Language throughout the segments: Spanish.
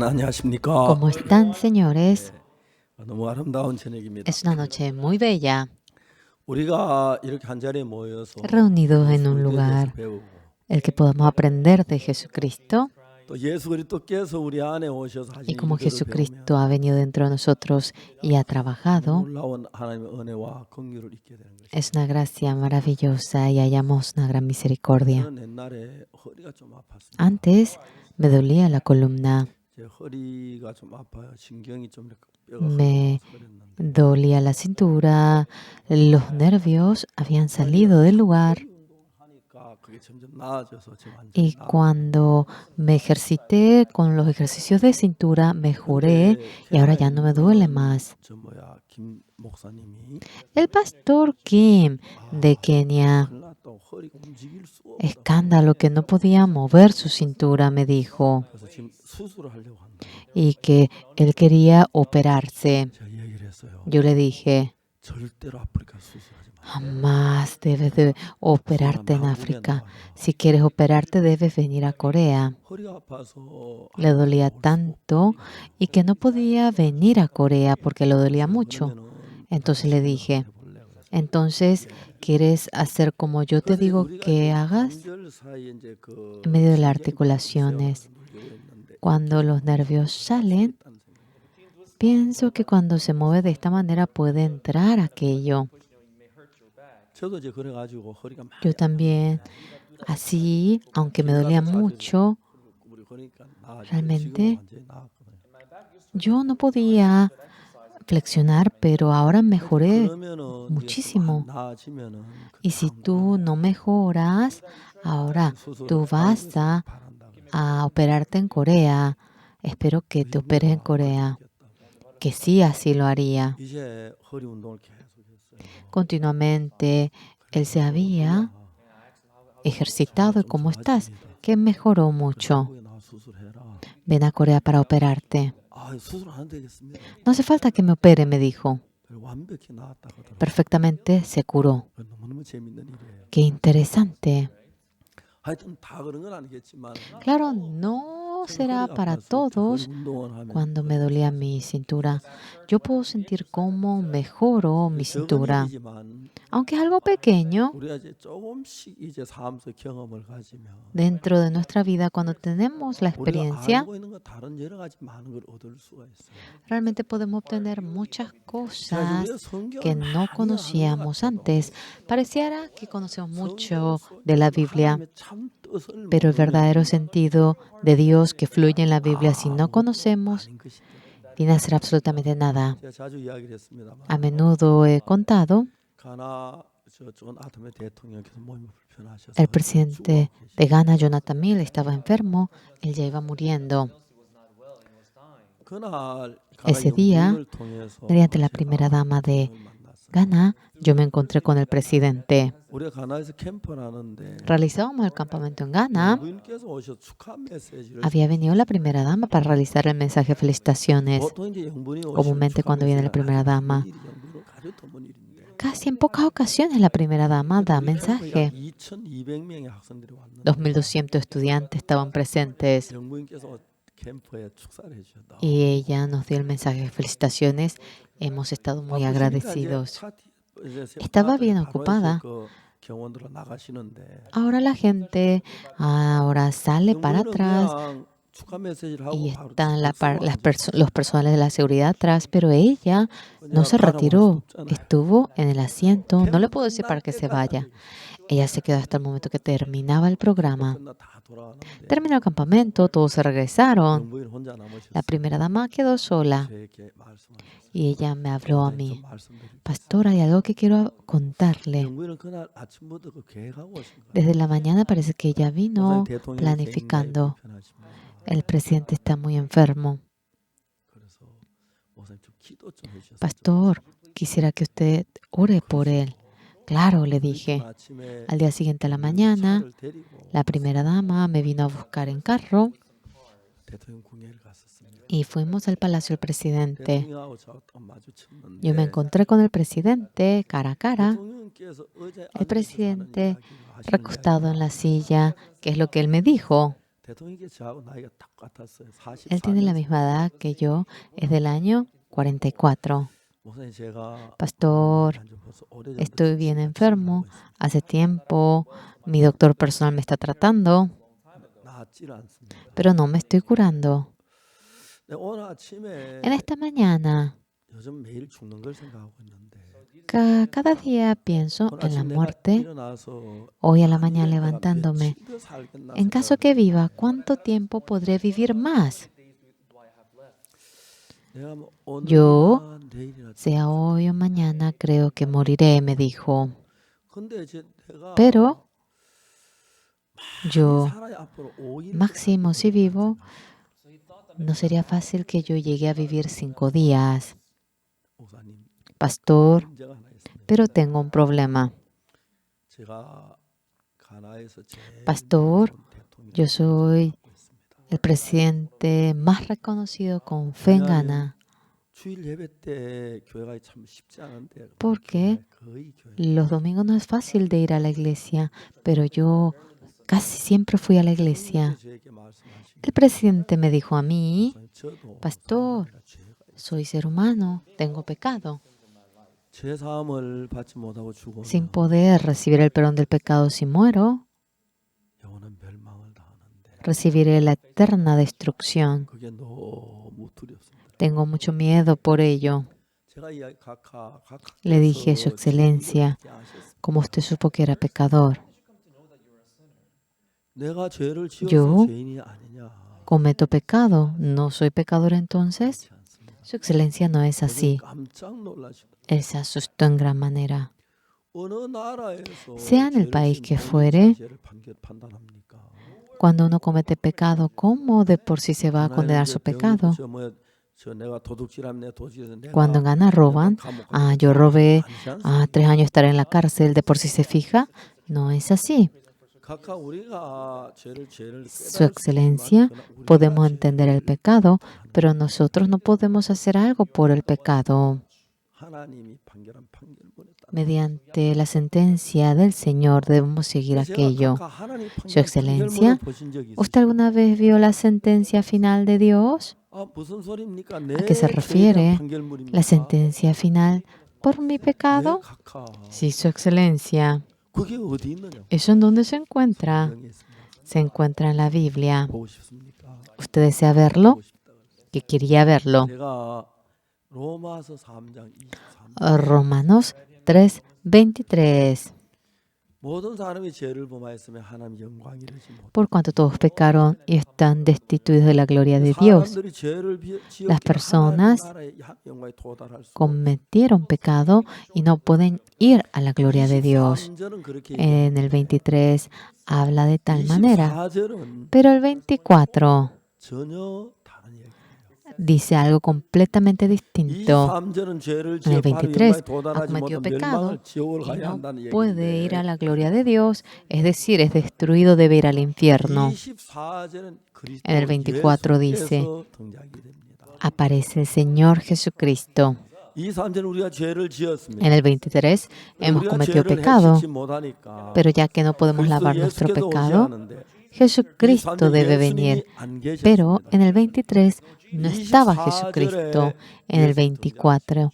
안녕하십니까? ¿Cómo están, señores? 너무 아름다운 저녁입니다. Es una noche muy bella, 우리가 이렇게 한 자리에 모여서 reunidos en un 예수에 대해서 lugar, 배우고 el que podamos aprender de Jesucristo. 또 예수 그리스도께서 우리 안에 오셔서 Y 하신 como 일들을 Jesucristo 배우면 ha venido dentro de nosotros y ha trabajado, 놀라운 하나님의 은혜와 긍휼을 잊게 되는 es 것입니다. una gracia maravillosa y hallamos una gran misericordia. 저는 옛날에 허리가 좀 아팠습니다. Antes me dolía la columna, 제 허리가 좀 아파요. 신경이 좀 이렇게 뼈가 me 흘러나와서 그랬는데 dolía la cintura, los nervios habían salido del lugar. 허리 운동을 하니까 그게 점점 나아져서 지금 완전히 Y 나아졌어요. cuando me ejercité con los ejercicios de cintura, mejoré y ahora ya no me duele más. 김 목사님이 El pastor Kim de Kenia, 큰일 났다고 허리가 움직일 수 없다고 escándalo que no podía mover su cintura, me dijo, 그래서 지금 수술을 하려고 한다. y que él quería operarse. 제가 얘기를 했어요. Yo le dije, 절대로 아프리카 수술하지 마. jamás debes de operarte en África. Si quieres operarte, debes venir a Corea. 허리가 아파서 Le dolía tanto y que no podía venir a Corea porque le dolía mucho. Entonces le dije, entonces, ¿quieres hacer como yo te digo que hagas? En medio de las articulaciones, cuando los nervios salen, pienso que cuando se mueve de esta manera puede entrar aquello. Yo también, así, aunque me dolía mucho, realmente yo no podía flexionar, pero ahora mejoré muchísimo. Y si tú no mejoras, ahora tú vas a operarte en Corea. Espero que te operes en Corea. Que sí, así lo haría. Continuamente, él se había ejercitado. ¿Y cómo estás? Que mejoró mucho. Ven a Corea para operarte. No hace falta que me opere, me dijo. Perfectamente se curó. Qué interesante. Claro, no será para todos cuando me dolía mi cintura. Yo puedo sentir cómo mejoro mi cintura. Aunque es algo pequeño, dentro de nuestra vida, cuando tenemos la experiencia, realmente podemos obtener muchas cosas que no conocíamos antes. Pareciera que conocemos mucho de la Biblia, pero el verdadero sentido de Dios que fluye en la Biblia, si no conocemos, viene a ser absolutamente nada. A menudo he contado, el presidente de Ghana, Jonathan Mill, estaba enfermo, él ya iba muriendo. Ese día, mediante la primera dama de Ghana, yo me encontré con el presidente. Realizábamos el campamento en Ghana. Había venido la primera dama para realizar el mensaje de felicitaciones. Comúnmente cuando viene la primera dama, casi en pocas ocasiones la primera dama da mensaje. 2.200 estudiantes estaban presentes y ella nos dio el mensaje de felicitaciones. Hemos estado muy agradecidos. Estaba bien ocupada. Ahora la gente sale para atrás y están los personales de la seguridad atrás, pero ella no se retiró, estuvo en el asiento. No le puedo decir para que se vaya. Ella se quedó hasta el momento que terminaba el programa. Terminó el campamento, todos se regresaron. La primera dama quedó sola y ella me habló a mí. Pastor, hay algo que quiero contarle. Desde la mañana parece que ella vino planificando. El presidente está muy enfermo. Pastor, quisiera que usted ore por él. Claro, le dije. Al día siguiente a la mañana, la primera dama me vino a buscar en carro y fuimos al Palacio del Presidente. Yo me encontré con el presidente cara a cara. El presidente recostado en la silla, ¿qué es lo que él me dijo? Él tiene la misma edad que yo, es del año 44. Pastor, estoy bien enfermo. Hace tiempo mi doctor personal me está tratando, pero no me estoy curando. En esta mañana, cada día pienso en la muerte. Hoy a la mañana levantándome, en caso que viva, ¿cuánto tiempo podré vivir más? Yo, sea hoy o mañana, creo que moriré, me dijo. Pero yo, máximo, si vivo, no sería fácil que yo llegue a vivir 5 días. Pastor, pero tengo un problema. Pastor, yo soy el presidente más reconocido con fe en Ghana, porque los domingos no es fácil de ir a la iglesia, pero yo casi siempre fui a la iglesia. El presidente me dijo a mí, pastor, soy ser humano, tengo pecado. Sin poder recibir el perdón del pecado si muero, recibiré la eterna destrucción. Tengo mucho miedo por ello. Le dije, Su Excelencia, ¿cómo usted supo que era pecador? Yo cometo pecado, ¿no soy pecador entonces? Su Excelencia, no es así. Él se asustó en gran manera. Sea en el país que fuere, cuando uno comete pecado, ¿cómo de por sí se va a condenar su pecado? Cuando en Ghana roban, yo robé, 3 años estaré en la cárcel, ¿de por sí se fija? No es así. Su Excelencia, podemos entender el pecado, pero nosotros no podemos hacer algo por el pecado. Mediante la sentencia del Señor debemos seguir aquello. Su Excelencia, ¿usted alguna vez vio la sentencia final de Dios? ¿A qué se refiere la sentencia final por mi pecado? Sí, Su Excelencia. ¿Eso en dónde se encuentra? Se encuentra en la Biblia. ¿Usted desea verlo? Que quería verlo. Romanos 3:23. Por cuanto todos pecaron y están destituidos de la gloria de Dios. Las personas cometieron pecado y no pueden ir a la gloria de Dios. En el 23 habla de tal manera, pero el 24 dice algo completamente distinto. En el 23 ha cometido pecado y no puede ir a la gloria de Dios, es decir, es destruido, debe ir al infierno. En el 24 dice, aparece el Señor Jesucristo. En el 23 hemos cometido pecado, pero ya que no podemos lavar nuestro pecado, Jesucristo debe venir. Pero en el 23 no estaba Jesucristo. En el 24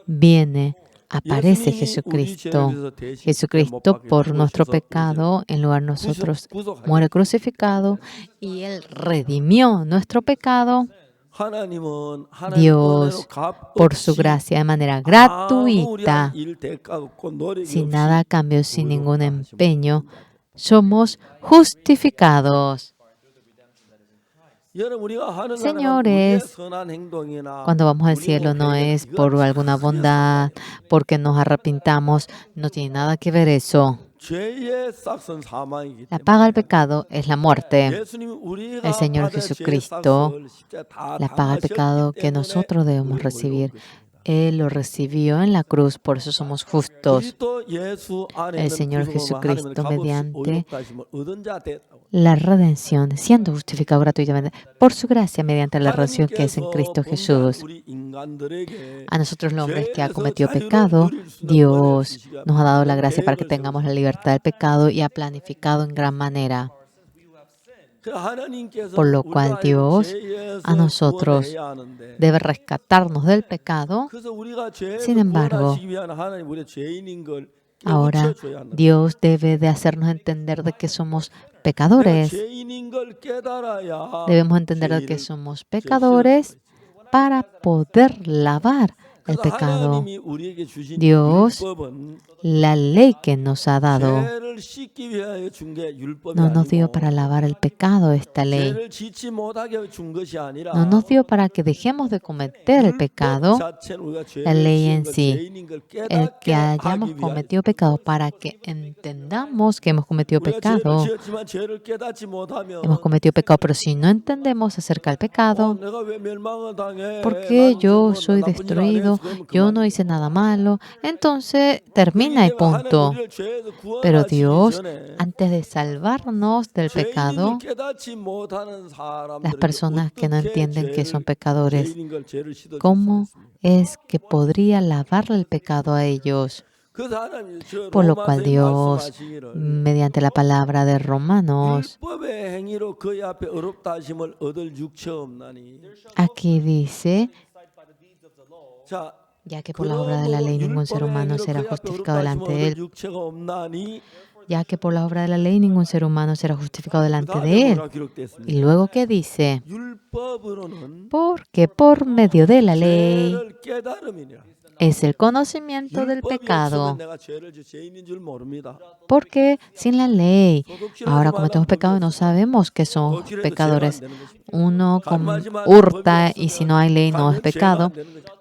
viene, aparece Jesucristo. Jesucristo por nuestro pecado, en lugar de nosotros, muere crucificado y Él redimió nuestro pecado. Dios, por su gracia, de manera gratuita, sin nada a cambio, sin ningún empeño, somos justificados. Señores, cuando vamos al cielo no es por alguna bondad, porque nos arrepintamos, no tiene nada que ver eso. La paga del pecado es la muerte. El Señor Jesucristo, la paga del pecado que nosotros debemos recibir, Él lo recibió en la cruz, por eso somos justos. El Señor Jesucristo, mediante la redención, siendo justificado gratuitamente por su gracia, mediante la redención que es en Cristo Jesús. A nosotros los hombres que ha cometido pecado, Dios nos ha dado la gracia para que tengamos la libertad del pecado y ha planificado en gran manera. Por lo cual Dios a nosotros debe rescatarnos del pecado. Sin embargo, ahora Dios debe de hacernos entender de que somos pecadores. Debemos entender de que somos pecadores para poder lavar el pecado. Dios, la ley que nos ha dado, no nos dio para lavar el pecado esta ley. No nos dio para que dejemos de cometer el pecado, la ley en sí. El que hayamos cometido pecado, para que entendamos que hemos cometido pecado. Hemos cometido pecado, pero si no entendemos acerca del pecado, ¿por qué yo soy destruido? Yo no hice nada malo. Entonces termina y punto. Pero Dios, antes de salvarnos del pecado, las personas que no entienden que son pecadores, ¿cómo es que podría lavarle el pecado a ellos? Por lo cual Dios, mediante la palabra de Romanos, aquí dice, ya que por la obra de la ley ningún ser humano será justificado delante de él. Ya que por la obra de la ley ningún ser humano será justificado delante de él. Y luego, ¿qué dice? Porque por medio de la ley es el conocimiento del pecado. Porque sin la ley, ahora cometemos pecado y no sabemos que somos pecadores. Uno hurta y si no hay ley no es pecado.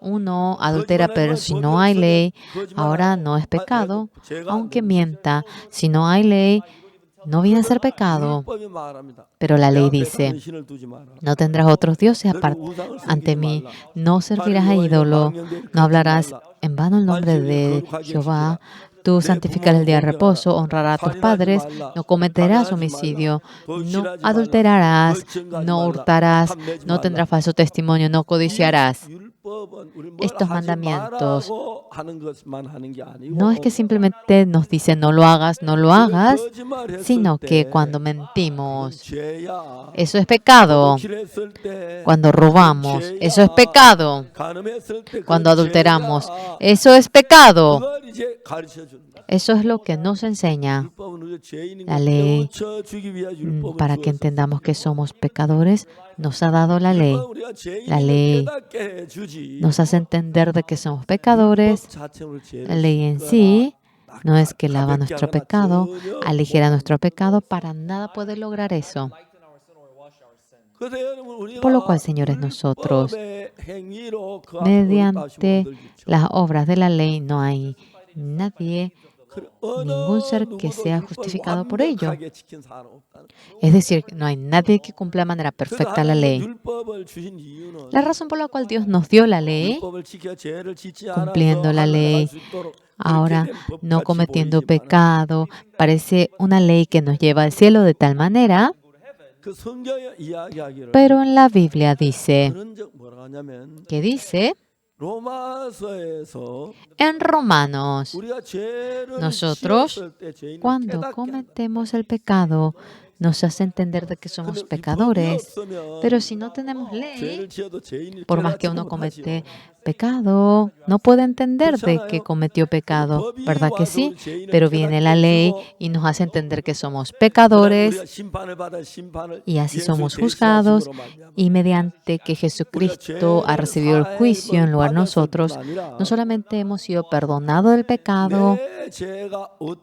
Uno adultera, pero si no hay ley, ahora no es pecado. Aunque mienta, si no hay ley, no viene a ser pecado. Pero la ley dice, no tendrás otros dioses ante mí, no servirás a ídolo, no hablarás en vano el nombre de Jehová, tú santificarás el día de reposo, honrarás a tus padres, no cometerás homicidio, no adulterarás, no hurtarás, no tendrás falso testimonio, no codiciarás. Estos mandamientos no es que simplemente nos dicen no lo hagas, sino que cuando mentimos, eso es pecado. Cuando robamos, eso es pecado. Cuando adulteramos, eso es pecado. Eso es lo que nos enseña la ley. Para que entendamos que somos pecadores, nos ha dado la ley. La ley nos hace entender de que somos pecadores. La ley en sí no es que lava nuestro pecado, aligera nuestro pecado, para nada puede lograr eso. Por lo cual, señores, nosotros, mediante las obras de la ley, no hay nadie, ningún ser que sea justificado por ello. Es decir, no hay nadie que cumpla de manera perfecta la ley. La razón por la cual Dios nos dio la ley, cumpliendo la ley, ahora no cometiendo pecado, parece una ley que nos lleva al cielo de tal manera, pero en la Biblia dice, ¿qué dice? En Romanos, nosotros, cuando cometemos el pecado, nos hace entender de que somos pecadores. Pero si no tenemos ley, por más que uno comete pecado, no puede entender de que cometió pecado, ¿verdad que sí? Pero viene la ley y nos hace entender que somos pecadores y así somos juzgados, y mediante que Jesucristo ha recibido el juicio en lugar de nosotros, no solamente hemos sido perdonados del pecado,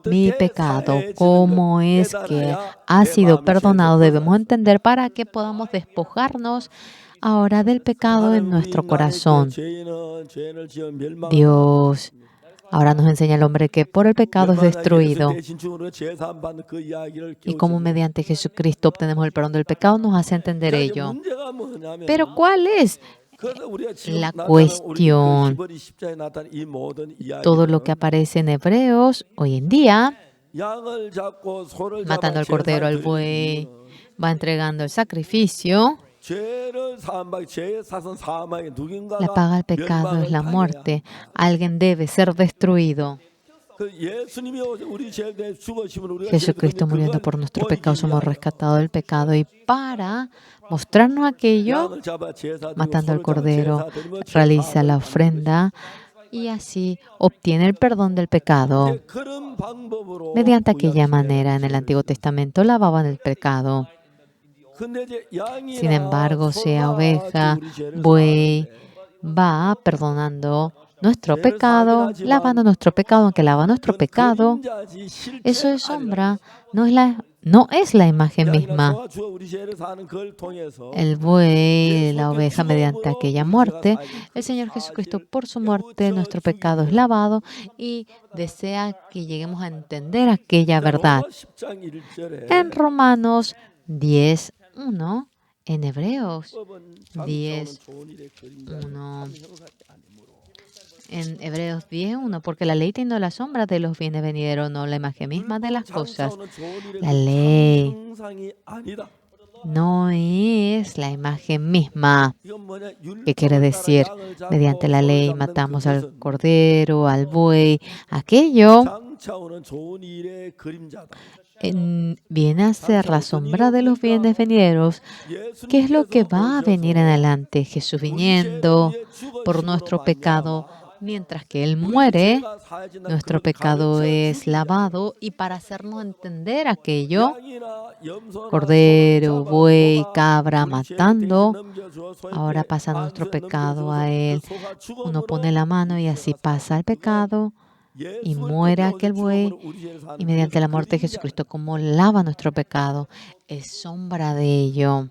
mi pecado, ¿cómo es que ha sido perdonado? Debemos entender para que podamos despojarnos ahora del pecado en nuestro corazón. Dios ahora nos enseña al hombre que por el pecado es destruido. Y como mediante Jesucristo obtenemos el perdón del pecado, nos hace entender ello. Pero ¿cuál es la cuestión? Todo lo que aparece en Hebreos hoy en día, matando al cordero, al buey, va entregando el sacrificio. La paga del pecado es la muerte. Alguien debe ser destruido. Jesucristo muriendo por nuestros pecados, somos rescatados del pecado, y para mostrarnos aquello, matando al Cordero, realiza la ofrenda y así obtiene el perdón del pecado. Mediante aquella manera, en el Antiguo Testamento lavaban el pecado. Sin embargo, sea oveja, buey, va perdonando nuestro pecado, lavando nuestro pecado, aunque lava nuestro pecado. Eso es sombra, no es la imagen misma. El buey, la oveja, mediante aquella muerte, el Señor Jesucristo, por su muerte, nuestro pecado es lavado y desea que lleguemos a entender aquella verdad. En Romanos 10:1, en Hebreos 10:1. En Hebreos 10:1, porque la ley tiene la sombra de los bienes venideros, no la imagen misma de las cosas. La ley no es la imagen misma. ¿Qué quiere decir? Mediante la ley matamos al cordero, al buey. Aquello viene a ser la sombra de los bienes venideros. ¿Qué es lo que va a venir en adelante? Jesús viniendo por nuestro pecado. Mientras que Él muere, nuestro pecado es lavado, y para hacernos entender aquello, cordero, buey, cabra, matando, ahora pasa nuestro pecado a Él. Uno pone la mano y así pasa el pecado y muere aquel buey, y mediante la muerte de Jesucristo, como lava nuestro pecado, es sombra de ello.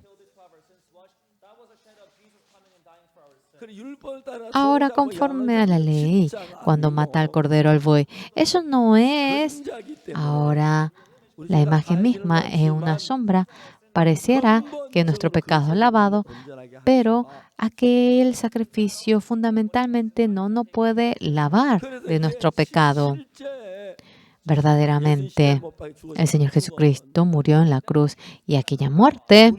Ahora, conforme a la ley, cuando mata al cordero al buey, eso no es ahora la imagen misma, es una sombra. Pareciera que nuestro pecado es lavado, pero aquel sacrificio fundamentalmente no nos puede lavar de nuestro pecado. Verdaderamente, el Señor Jesucristo murió en la cruz, y aquella muerte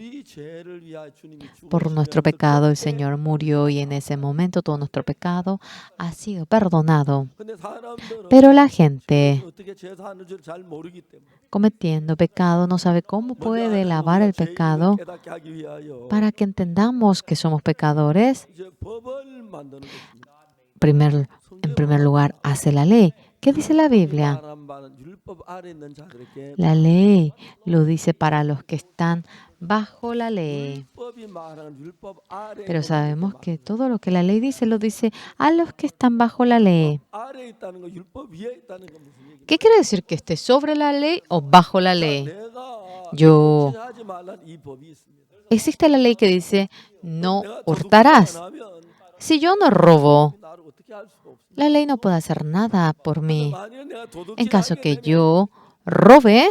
por nuestro pecado, el Señor murió, y en ese momento todo nuestro pecado ha sido perdonado. Pero la gente, cometiendo pecado, no sabe cómo puede lavar el pecado. Para que entendamos que somos pecadores, en primer lugar, hace la ley. ¿Qué dice la Biblia? La ley lo dice para los que están bajo la ley. Pero sabemos que todo lo que la ley dice, lo dice a los que están bajo la ley. ¿Qué quiere decir? ¿Que esté sobre la ley o bajo la ley? Existe la ley que dice, no hurtarás. Si yo no robo, la ley no puede hacer nada por mí. En caso que yo robe,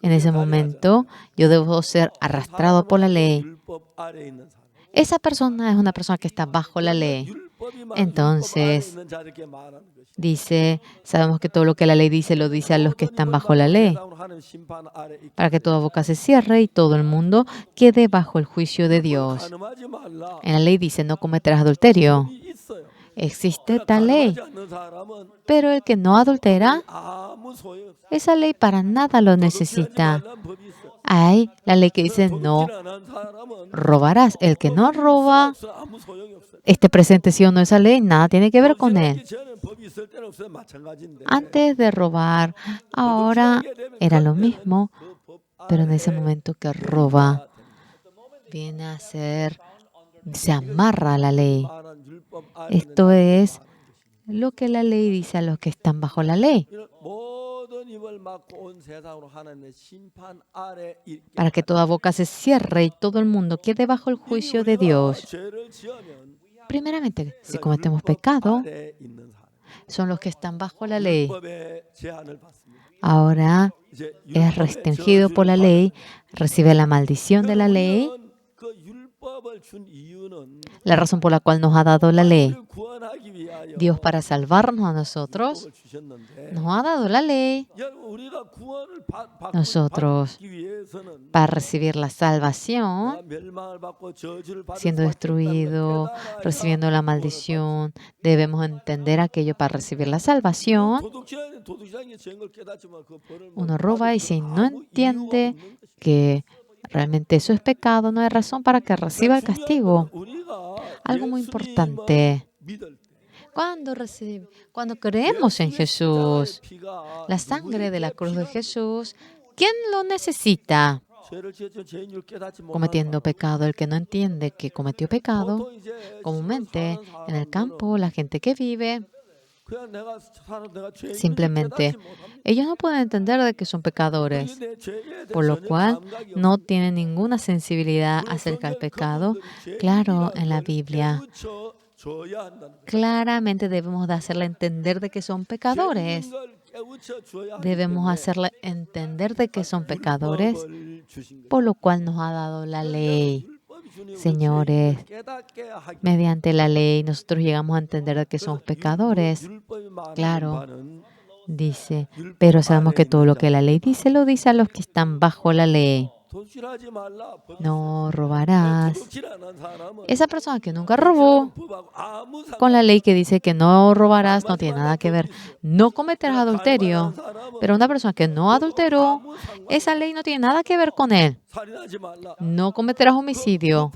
en ese momento yo debo ser arrastrado por la ley. Esa persona es una persona que está bajo la ley. Entonces, sabemos que todo lo que la ley dice, lo dice a los que están bajo la ley, para que toda boca se cierre y todo el mundo quede bajo el juicio de Dios. En la ley dice, no cometerás adulterio. Existe tal ley, pero el que no adultera, esa ley para nada lo necesita. Hay la ley que dice, no robarás. El que no roba, esté presente sí o no esa ley, nada tiene que ver con él. Antes de robar, ahora era lo mismo, pero en ese momento que roba, viene a ser, se amarra a la ley. Esto es lo que la ley dice a los que están bajo la ley. Para que toda boca se cierre y todo el mundo quede bajo el juicio de Dios. Primeramente, si cometemos pecado, son los que están bajo la ley. Ahora es restringido por la ley, recibe la maldición de la ley. La razón por la cual nos ha dado la ley. Dios, para salvarnos a nosotros, nos ha dado la ley. Nosotros, para recibir la salvación, siendo destruido, recibiendo la maldición. Debemos entender aquello para recibir la salvación. Uno roba y si no entiende que realmente eso es pecado, no hay razón para que reciba el castigo. Algo muy importante. Cuando creemos en Jesús, la sangre de la cruz de Jesús, ¿quién lo necesita? Cometiendo pecado, el que no entiende que cometió pecado, comúnmente en el campo, la gente que vive, simplemente ellos no pueden entender de que son pecadores, por lo cual no tienen ninguna sensibilidad acerca del pecado. Claro, en la Biblia, claramente debemos de hacerle entender de que son pecadores. Debemos hacerle entender de que son pecadores, por lo cual nos ha dado la ley. Señores, mediante la ley nosotros llegamos a entender de que somos pecadores. Claro, dice, pero sabemos que todo lo que la ley dice, lo dice a los que están bajo la ley. No robarás. Esa persona que nunca robó, con la ley que dice que no robarás, no tiene nada que ver. No cometerás adulterio. Pero una persona que no adulteró, esa ley no tiene nada que ver con él. No cometerás homicidio.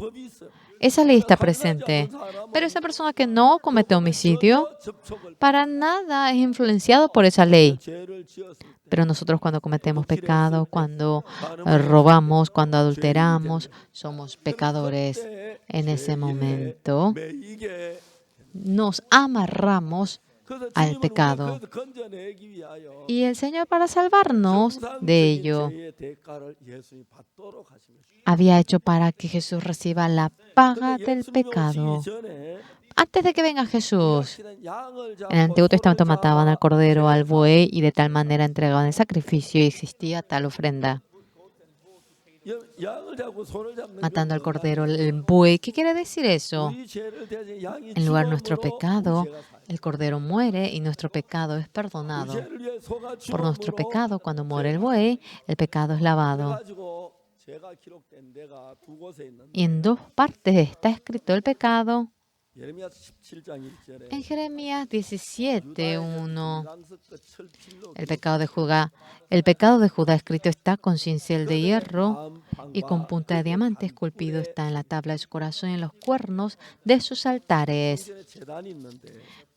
Esa ley está presente. Pero esa persona que no comete homicidio, para nada es influenciado por esa ley. Pero nosotros cuando cometemos pecado, cuando robamos, cuando adulteramos, somos pecadores. En ese momento nos amarramos al pecado. Y el Señor, para salvarnos de ello, había hecho para que Jesús reciba la paga del pecado. Antes de que venga Jesús, en el Antiguo Testamento mataban al cordero, al buey, y de tal manera entregaban el sacrificio y existía tal ofrenda. Matando al cordero, el buey. ¿Qué quiere decir eso? En lugar de nuestro pecado, el cordero muere y nuestro pecado es perdonado. Por nuestro pecado, cuando muere el buey, el pecado es lavado. Y en dos partes está escrito el pecado. En Jeremías 17:1, el pecado de Judá escrito está con cincel de hierro y con punta de diamante esculpido está en la tabla de su corazón y en los cuernos de sus altares.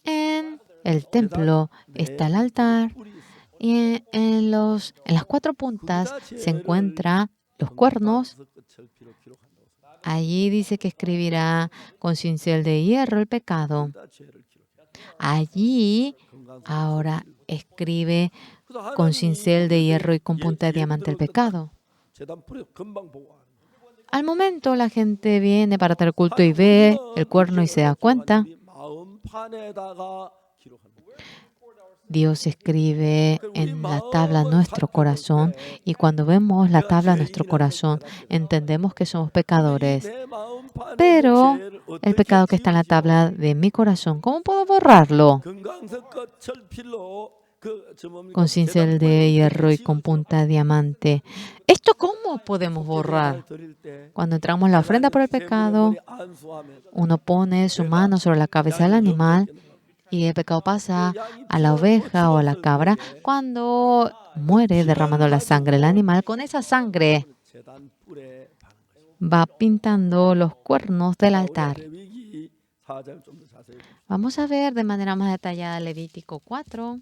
En el templo está el altar y en las cuatro puntas se encuentran los cuernos. Allí dice que escribirá con cincel de hierro el pecado. Allí ahora escribe con cincel de hierro y con punta de diamante el pecado. Al momento la gente viene para hacer culto y ve el cuerno y se da cuenta. Dios escribe en la tabla nuestro corazón y cuando vemos la tabla nuestro corazón entendemos que somos pecadores. Pero el pecado que está en la tabla de mi corazón, ¿cómo puedo borrarlo? Con cincel de hierro y con punta de diamante. ¿Esto cómo podemos borrar? Cuando entramos en la ofrenda por el pecado, uno pone su mano sobre la cabeza del animal y el pecado pasa a la oveja o a la cabra cuando muere derramando la sangre del animal. Con esa sangre va pintando los cuernos del altar. Vamos a ver de manera más detallada Levítico 4.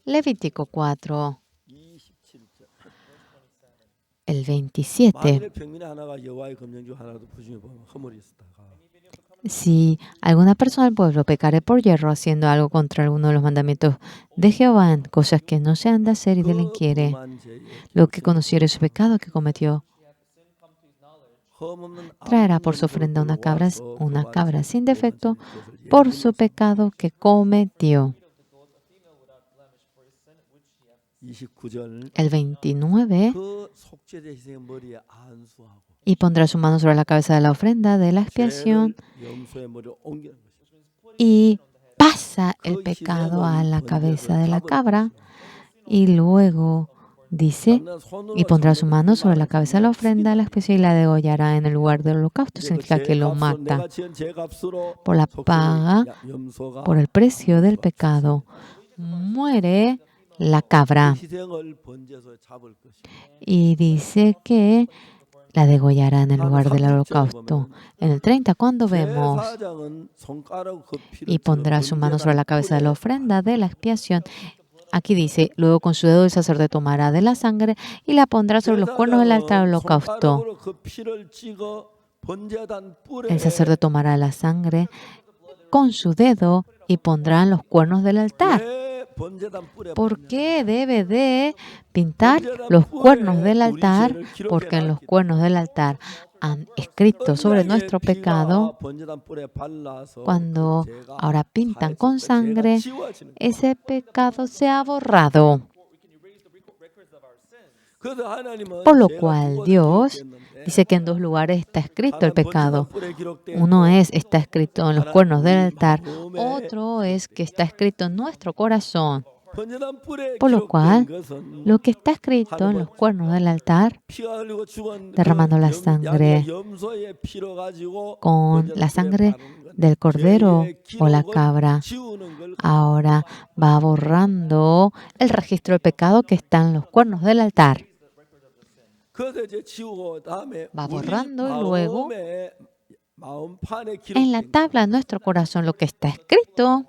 Levítico 4, el 27. Si alguna persona del pueblo pecare por yerro haciendo algo contra alguno de los mandamientos de Jehová en cosas que no se han de hacer y delinquiere, lo que conociere su pecado que cometió, traerá por su ofrenda una cabra sin defecto por su pecado que cometió. El 29. Y pondrá su mano sobre la cabeza de la ofrenda de la expiación y pasa el pecado a la cabeza de la cabra y luego dice, y pondrá su mano sobre la cabeza de la ofrenda de la especie y la degollará en el lugar del holocausto. Significa que lo mata por la paga, por el precio del pecado. Muere la cabra y dice que la degollará en el lugar del holocausto. En el 30, cuando vemos, y pondrá su mano sobre la cabeza de la ofrenda de la expiación. Aquí dice, luego con su dedo el sacerdote tomará de la sangre y la pondrá sobre los cuernos del altar del holocausto. El sacerdote tomará la sangre con su dedo y pondrá en los cuernos del altar. ¿Por qué debe de pintar los cuernos del altar? Porque en los cuernos del altar han escrito sobre nuestro pecado. Cuando ahora pintan con sangre, ese pecado se ha borrado. Por lo cual Dios dice que en 2 lugares está escrito el pecado. Uno está escrito en los cuernos del altar. Otro es que está escrito en nuestro corazón. Por lo cual, lo que está escrito en los cuernos del altar, derramando la sangre con la sangre del cordero o la cabra, ahora va borrando el registro de pecado que está en los cuernos del altar. Va borrando y luego en la tabla de nuestro corazón lo que está escrito,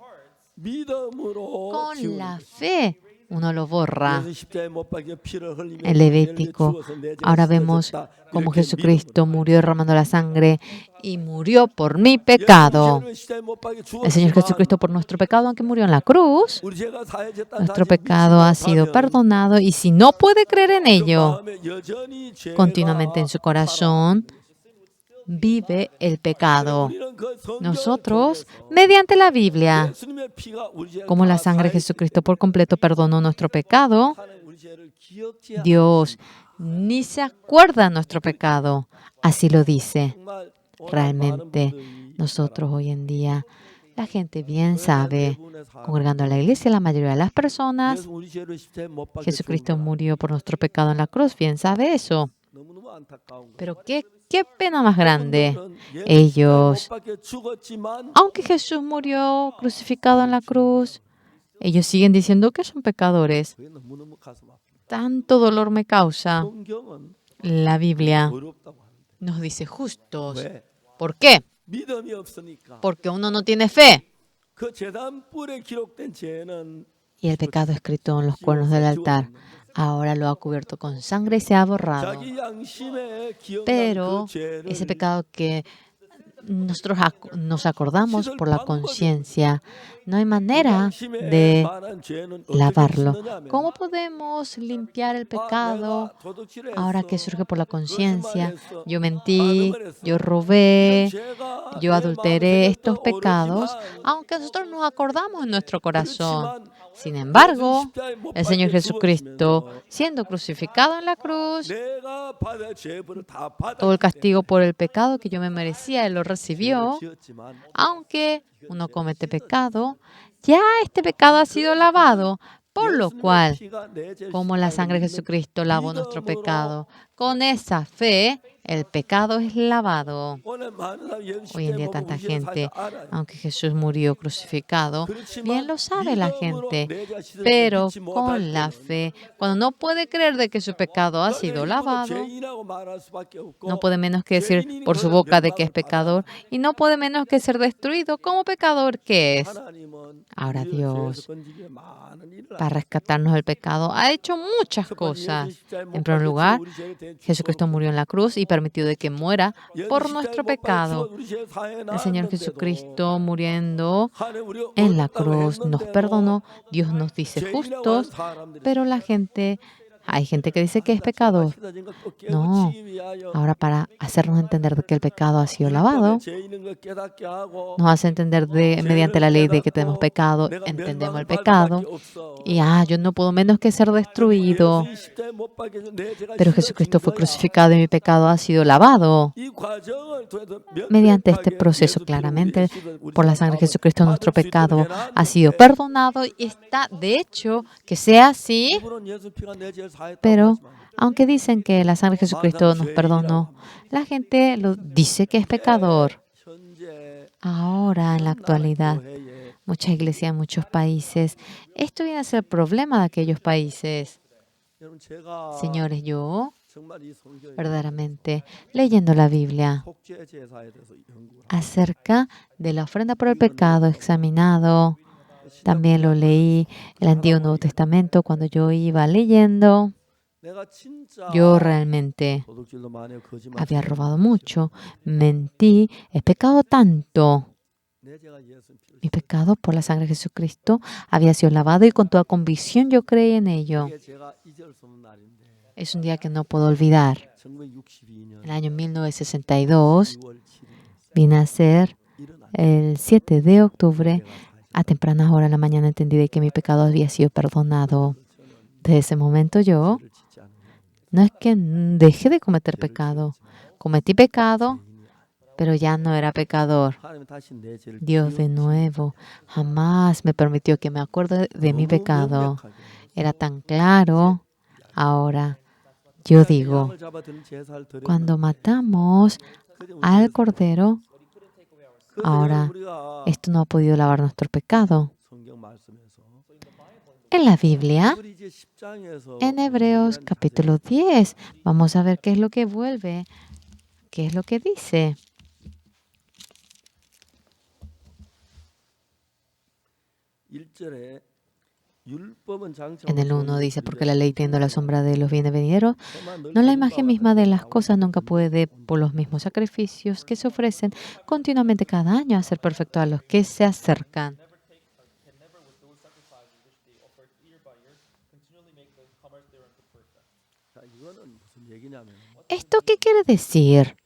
con la fe uno lo borra. En Levítico, ahora vemos cómo Jesucristo murió derramando la sangre y murió por mi pecado. El Señor Jesucristo por nuestro pecado, aunque murió en la cruz, nuestro pecado ha sido perdonado y si no puede creer en ello, continuamente en su corazón vive el pecado. Nosotros, mediante la Biblia, como la sangre de Jesucristo por completo perdonó nuestro pecado, Dios ni se acuerda de nuestro pecado. Así lo dice. Realmente, nosotros hoy en día, la gente bien sabe, congregando a la iglesia, la mayoría de las personas, Jesucristo murió por nuestro pecado en la cruz, bien sabe eso. Pero qué pena más grande. Ellos, aunque Jesús murió crucificado en la cruz, ellos siguen diciendo que son pecadores. Tanto dolor me causa. La Biblia nos dice justos. ¿Por qué? Porque uno no tiene fe. Y el pecado escrito en los cuernos del altar ahora lo ha cubierto con sangre y se ha borrado. Pero ese pecado que nosotros nos acordamos por la conciencia, no hay manera de lavarlo. ¿Cómo podemos limpiar el pecado ahora que surge por la conciencia? Yo mentí, yo robé, yo adulteré estos pecados, aunque nosotros nos acordamos en nuestro corazón. Sin embargo, el Señor Jesucristo, siendo crucificado en la cruz, todo el castigo por el pecado que yo me merecía, Él lo recibió. Aunque uno comete pecado, ya este pecado ha sido lavado, por lo cual, como la sangre de Jesucristo lavó nuestro pecado, con esa fe, el pecado es lavado. Hoy en día tanta gente, aunque Jesús murió crucificado, bien lo sabe la gente, pero con la fe, cuando no puede creer de que su pecado ha sido lavado, no puede menos que decir por su boca de que es pecador y no puede menos que ser destruido como pecador que es. Ahora Dios, para rescatarnos del pecado, ha hecho muchas cosas. En primer lugar, Jesucristo murió en la cruz y permitió de que muera por nuestro pecado. El Señor Jesucristo muriendo en la cruz nos perdonó. Dios nos dice justos, pero la gente Hay gente que dice que es pecado. No. Ahora, para hacernos entender de que el pecado ha sido lavado, nos hace entender mediante la ley de que tenemos pecado, entendemos el pecado. Y yo no puedo menos que ser destruido. Pero Jesucristo fue crucificado y mi pecado ha sido lavado. Mediante este proceso, claramente, por la sangre de Jesucristo, nuestro pecado ha sido perdonado y está, de hecho, que sea así. Pero, aunque dicen que la sangre de Jesucristo nos perdonó, la gente lo dice que es pecador. Ahora, en la actualidad, muchas iglesias en muchos países, esto viene a ser el problema de aquellos países. Señores, yo verdaderamente leyendo la Biblia acerca de la ofrenda por el pecado examinado, también lo leí el Antiguo y Nuevo Testamento cuando yo iba leyendo. Yo realmente había robado mucho, mentí, he pecado tanto. Mi pecado por la sangre de Jesucristo había sido lavado y con toda convicción yo creí en ello. Es un día que no puedo olvidar. En el año 1962 vine a ser el 7 de octubre. A tempranas horas de la mañana entendí de que mi pecado había sido perdonado. Desde ese momento yo no es que dejé de cometer pecado. Cometí pecado, pero ya no era pecador. Dios de nuevo jamás me permitió que me acuerde de mi pecado. Era tan claro. Ahora, yo digo, cuando matamos al Cordero, ahora, esto no ha podido lavar nuestro pecado. En la Biblia, en Hebreos capítulo 10, vamos a ver qué es lo que vuelve, qué es lo que dice. En el 1 dice, porque la ley tiende a la sombra de los bienes venideros, no la imagen misma de las cosas nunca puede, por los mismos sacrificios que se ofrecen continuamente cada año, hacer perfecto a los que se acercan. ¿Esto qué quiere decir?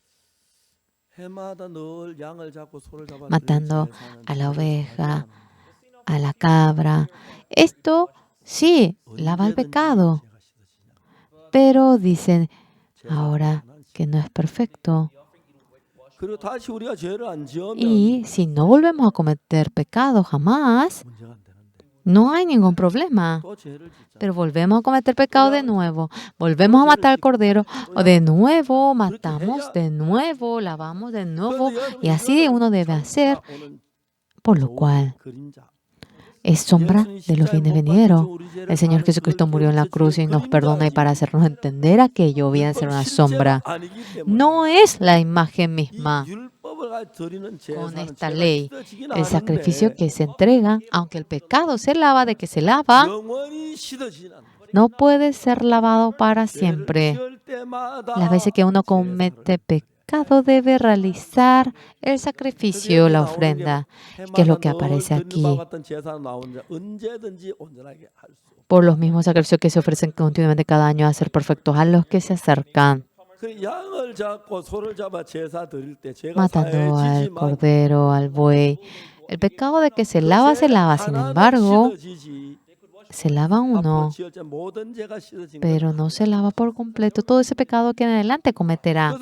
Matando a la oveja, a la cabra. Esto sí lava el pecado. Pero dicen ahora que no es perfecto. Y si no volvemos a cometer pecado jamás, no hay ningún problema. Pero volvemos a cometer pecado de nuevo. Volvemos a matar al cordero. De nuevo matamos, de nuevo lavamos, de nuevo. Y así uno debe hacer. Por lo cual es sombra de los bienes venideros. El Señor Jesucristo murió en la cruz y nos perdona y para hacernos entender aquello viene a ser una sombra. No es la imagen misma. Con esta ley, el sacrificio que se entrega, aunque el pecado se lava, de que se lava, no puede ser lavado para siempre. Las veces que uno comete pecado debe realizar el sacrificio, la ofrenda, que es lo que aparece aquí. Por los mismos sacrificios que se ofrecen continuamente cada año a ser perfectos a los que se acercan. Matando al cordero, al buey. El pecado de que se lava, sin embargo, se lava uno, pero no se lava por completo. Todo ese pecado que en adelante cometerá,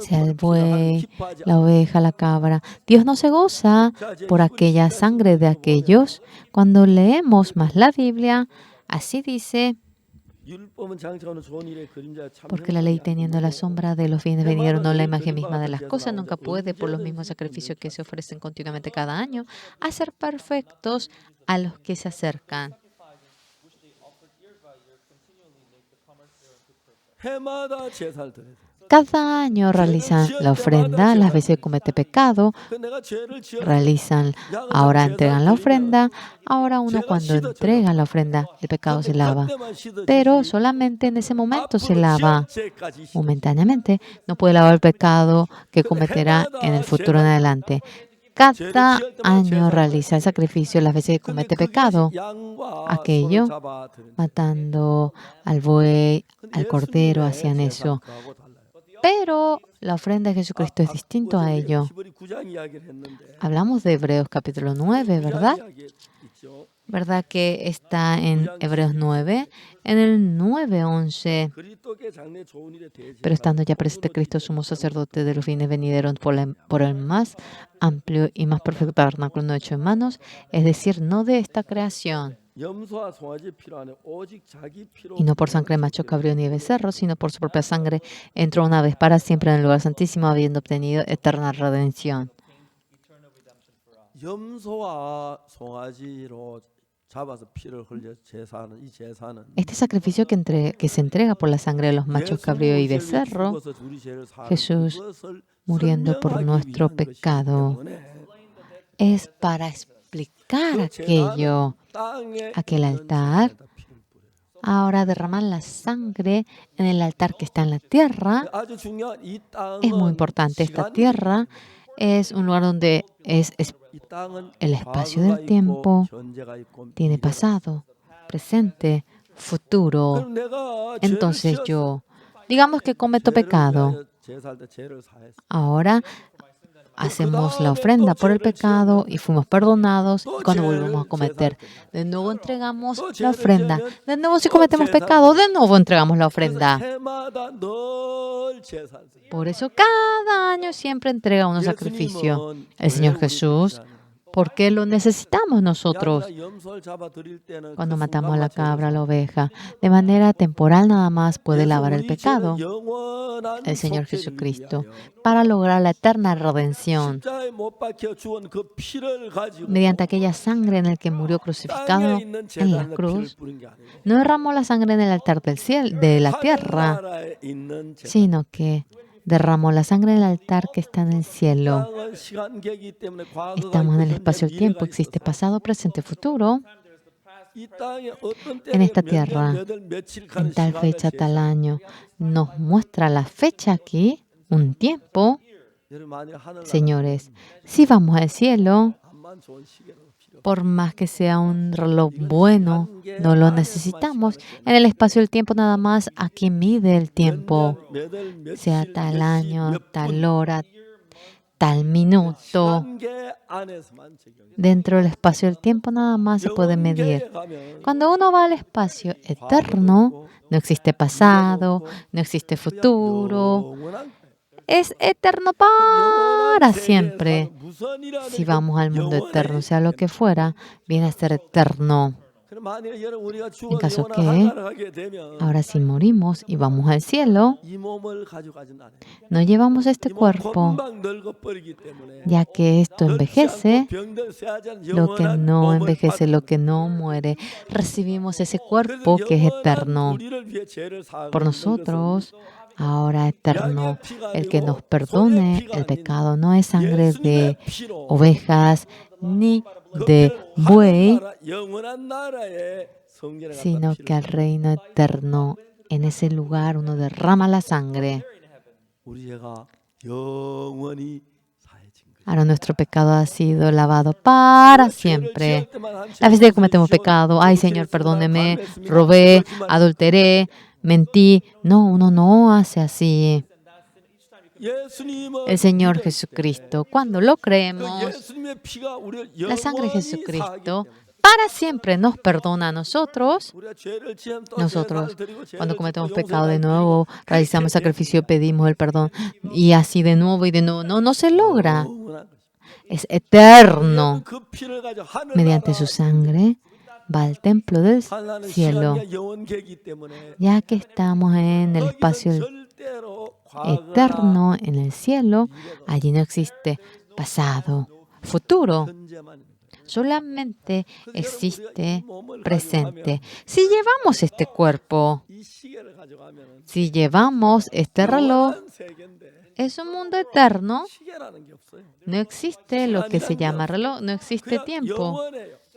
sea el buey, la oveja, la cabra. Dios no se goza por aquella sangre de aquellos. Cuando leemos más la Biblia, así dice, porque la ley teniendo la sombra de los bienes venideros, no la imagen misma de las cosas, nunca puede, por los mismos sacrificios que se ofrecen continuamente cada año, hacer perfectos a los que se acercan. Cada año realizan la ofrenda, las veces que comete pecado, ahora entregan la ofrenda, ahora uno cuando entrega la ofrenda, el pecado se lava. Pero solamente en ese momento se lava, momentáneamente. No puede lavar el pecado que cometerá en el futuro en adelante. cada año realiza el sacrificio las veces que comete pecado. Aquello, matando al buey, al cordero, hacían eso. Pero la ofrenda de Jesucristo es distinto a ello. Hablamos de Hebreos capítulo 9, ¿verdad? ¿Verdad que está en Hebreos 9? En el 9:11. Pero estando ya presente Cristo, sumo sacerdote de los fines venideros por el más amplio y más perfecto tabernáculo no hecho en manos, es decir, no de esta creación. Y no por sangre de macho, cabrío ni de becerro, sino por su propia sangre, entró una vez para siempre en el lugar santísimo, habiendo obtenido eterna redención. Este sacrificio que se entrega por la sangre de los machos cabrío y becerro, Jesús muriendo por nuestro pecado, es para explicar aquel altar. Ahora derramar la sangre en el altar que está en la tierra es muy importante. Esta tierra es un lugar donde es el espacio del tiempo, tiene pasado, presente, futuro. Entonces digamos que cometo pecado. Ahora hacemos la ofrenda por el pecado y fuimos perdonados. Y cuando volvemos a cometer, de nuevo entregamos la ofrenda. De nuevo, si cometemos pecado, de nuevo entregamos la ofrenda. Por eso cada año siempre entrega un sacrificio el Señor Jesús, porque lo necesitamos nosotros cuando matamos a la cabra, a la oveja. De manera temporal nada más puede lavar el pecado el Señor Jesucristo para lograr la eterna redención mediante aquella sangre en la que murió crucificado en la cruz. No derramó la sangre en el altar del cielo, de la tierra, sino que derramó la sangre en el altar que está en el cielo. Estamos en el espacio del tiempo, existe pasado, presente, futuro. En esta tierra, en tal fecha, tal año, nos muestra la fecha aquí, un tiempo. Señores, si vamos al cielo, por más que sea un reloj bueno, no lo necesitamos. En el espacio del tiempo nada más, aquí mide el tiempo, sea tal año, tal hora, tal minuto. Dentro del espacio del tiempo nada más se puede medir. Cuando uno va al espacio eterno, no existe pasado, no existe futuro. Es eterno para siempre. Si vamos al mundo eterno, sea lo que fuera, viene a ser eterno. En caso que, ahora si morimos y vamos al cielo, no llevamos este cuerpo, ya que esto envejece, lo que no envejece, lo que no muere. Recibimos ese cuerpo que es eterno por nosotros. Ahora eterno, el que nos perdone el pecado no es sangre de ovejas ni de buey, sino que al reino eterno, en ese lugar uno derrama la sangre. Ahora nuestro pecado ha sido lavado para siempre. La vez que cometemos pecado, ay Señor, perdóneme, robé, adulteré, mentí. No, uno no hace así. El Señor Jesucristo, cuando lo creemos, la sangre de Jesucristo para siempre nos perdona a nosotros. Nosotros, cuando cometemos pecado de nuevo, realizamos sacrificio, pedimos el perdón y así de nuevo y de nuevo. No se logra. Es eterno. Mediante su sangre va al templo del cielo, ya que estamos en el espacio eterno, en el cielo. Allí no existe pasado, futuro. Solamente existe presente. Si llevamos este cuerpo, si llevamos este reloj, es un mundo eterno. No existe lo que se llama reloj, no existe tiempo.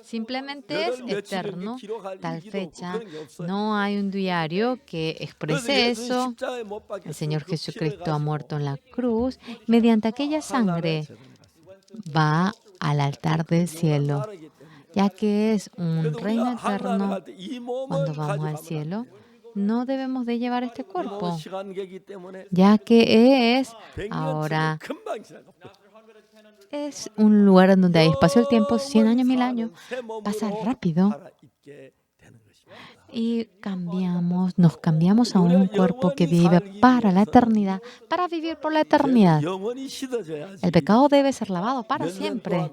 Simplemente es eterno, tal fecha. No hay un diario que exprese eso. El Señor Jesucristo ha muerto en la cruz mediante aquella sangre. va al altar del cielo, ya que es un reino eterno. Cuando vamos al cielo, no debemos de llevar este cuerpo, ya que ahora es un lugar en donde hay espacio el tiempo, 100 años, 1000 años, pasa rápido y nos cambiamos a un cuerpo que vive para la eternidad, para vivir por la eternidad. El pecado debe ser lavado para siempre.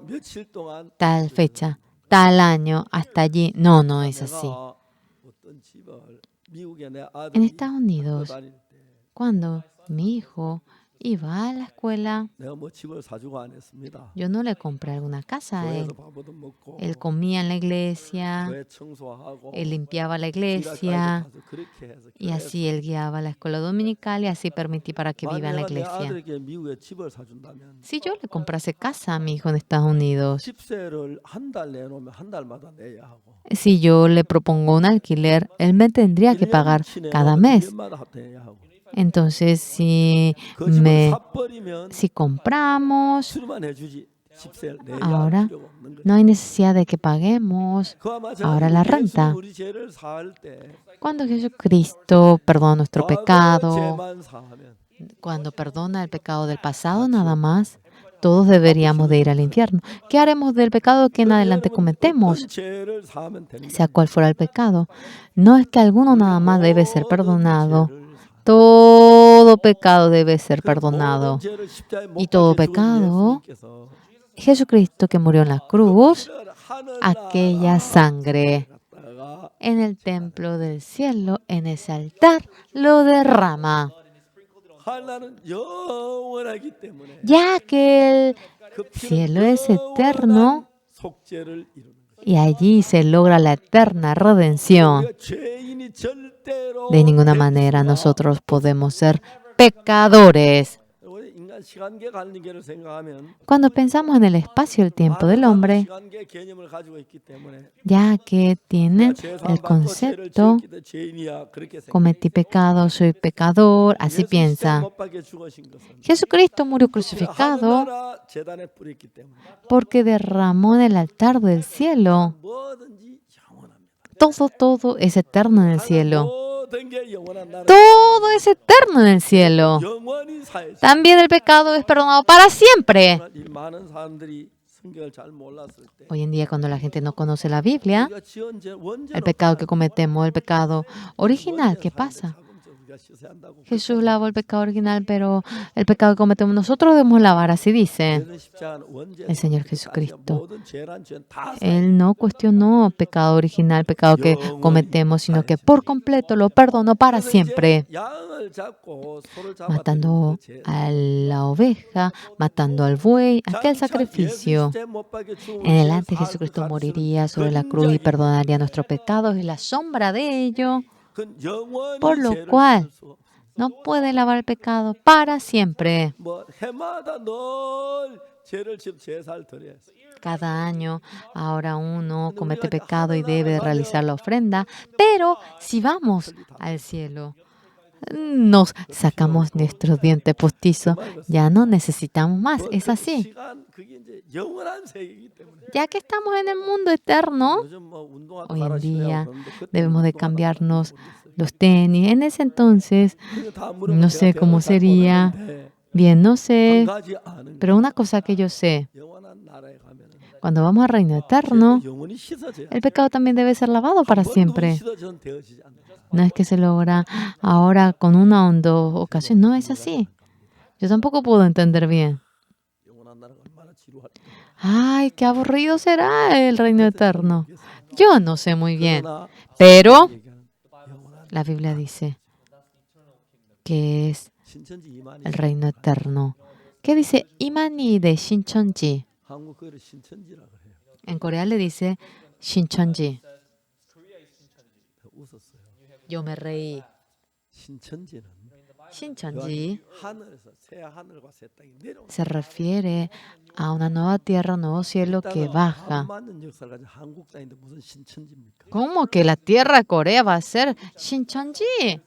Tal fecha, tal año, hasta allí. No, no es así. En Estados Unidos, cuando mi hijo iba a la escuela, yo no le compré alguna casa a él. Él comía en la iglesia, él limpiaba la iglesia, y así él guiaba a la escuela dominical y así permití para que viva en la iglesia. Si yo le comprase casa a mi hijo en Estados Unidos, si yo le propongo un alquiler, él me tendría que pagar cada mes. Entonces, si compramos, ahora no hay necesidad de que paguemos ahora la renta. Cuando Jesucristo perdona nuestro pecado, cuando perdona el pecado del pasado nada más, todos deberíamos de ir al infierno. ¿Qué haremos del pecado que en adelante cometemos? Sea cual fuera el pecado. No es que alguno nada más debe ser perdonado. Todo pecado debe ser perdonado. Y todo pecado, Jesucristo que murió en la cruz, aquella sangre en el templo del cielo, en ese altar, lo derrama. Ya que el cielo es eterno y allí se logra la eterna redención. De ninguna manera nosotros podemos ser pecadores. Cuando pensamos en el espacio y el tiempo del hombre, ya que tienen el concepto, cometí pecado, soy pecador, así piensa. Jesucristo murió crucificado porque derramó en el altar del cielo. Todo es eterno en el cielo. Todo es eterno en el cielo. También el pecado es perdonado para siempre. Hoy en día, cuando la gente no conoce la Biblia, el pecado que cometemos, el pecado original, ¿qué pasa? Jesús lavó el pecado original, pero el pecado que cometemos nosotros debemos lavar, así dice el Señor Jesucristo. Él no cuestionó el pecado original, el pecado que cometemos, sino que por completo lo perdonó para siempre. Matando a la oveja, matando al buey, aquel sacrificio. En adelante Jesucristo moriría sobre la cruz y perdonaría nuestros pecados y la sombra de ello, por lo cual no puede lavar el pecado para siempre. Cada año, ahora uno comete pecado y debe realizar la ofrenda, pero si vamos al cielo, nos sacamos nuestros dientes postizos, ya no necesitamos más, es así. Ya que estamos en el mundo eterno, hoy en día debemos de cambiarnos los tenis. En ese entonces, no sé cómo sería, bien, no sé, pero una cosa que yo sé, cuando vamos al reino eterno, el pecado también debe ser lavado para siempre. No es que se logra ahora con una o dos ocasiones. No es así. Yo tampoco puedo entender bien. Ay, qué aburrido será el reino eterno. Yo no sé muy bien. Pero la Biblia dice que es el reino eterno. ¿Qué dice? Imani de Shincheonji. En Corea le dice Shincheonji. Yo me reí. Shincheonji se refiere a una nueva tierra, un nuevo cielo que baja. ¿Cómo que la tierra de Corea va a ser Shincheonji?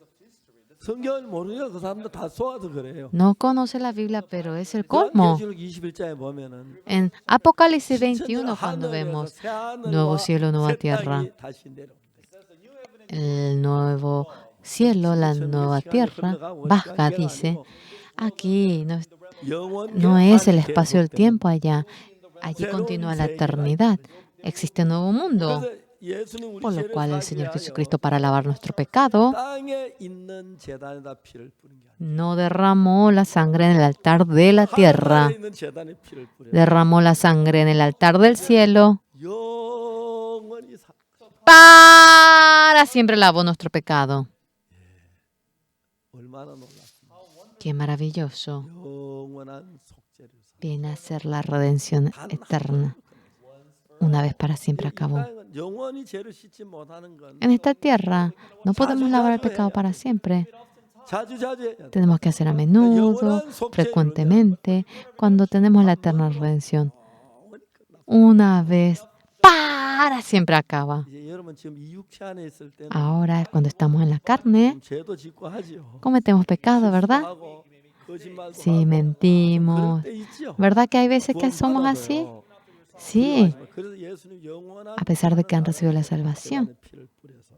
성경을 모르니까 그 사람들 다 속아서 그래요. No conoce la Biblia, pero es el colmo. 요한계시록 21장에 보면은 En Apocalipsis 2000년 21, cuando 하늘에서 vemos 새 nuevo 하늘과 cielo, nueva 새 tierra, 땅이 다시 내려온다. el nuevo cielo, la nueva tierra, baja, dice. Aquí no es el espacio del tiempo allá. Allí continúa la eternidad. Existe un nuevo mundo. Por lo cual el Señor Jesucristo, para lavar nuestro pecado, 땅에 있는 제단에다 피를 뿌린 게 아니라 no derramó la sangre en el altar de la tierra. 하늘에 있는 제단에 피를 뿌려 Derramó la sangre en el altar del cielo. 영원히 Para siempre lavó nuestro pecado. 얼마나 놀랍습니까? Qué maravilloso. 영원한 속죄를 Viene a ser la redención eterna. Una vez para siempre acabó. 영원히 죄를 씻지 못하는 건 En esta tierra no podemos lavar el pecado para siempre. 자주자주 해야 돼. Tenemos que hacer a menudo, frecuentemente, cuando tenemos la eterna redención. Una vez para siempre acaba. 이제 여러분 지금 이 육체 안에 있을 때는 Ahora, cuando estamos en la carne, 죄도 짓고 하지요. cometemos pecado, ¿verdad? 하고 거짓말도 Sí, 하고 mentimos. 그럴 때 있지요. ¿Verdad que hay veces que somos así? 구원받아도요. Sí, 그래서 예수님 영원한 a pesar de que han recibido la salvación. 제단에 피를 뿌려서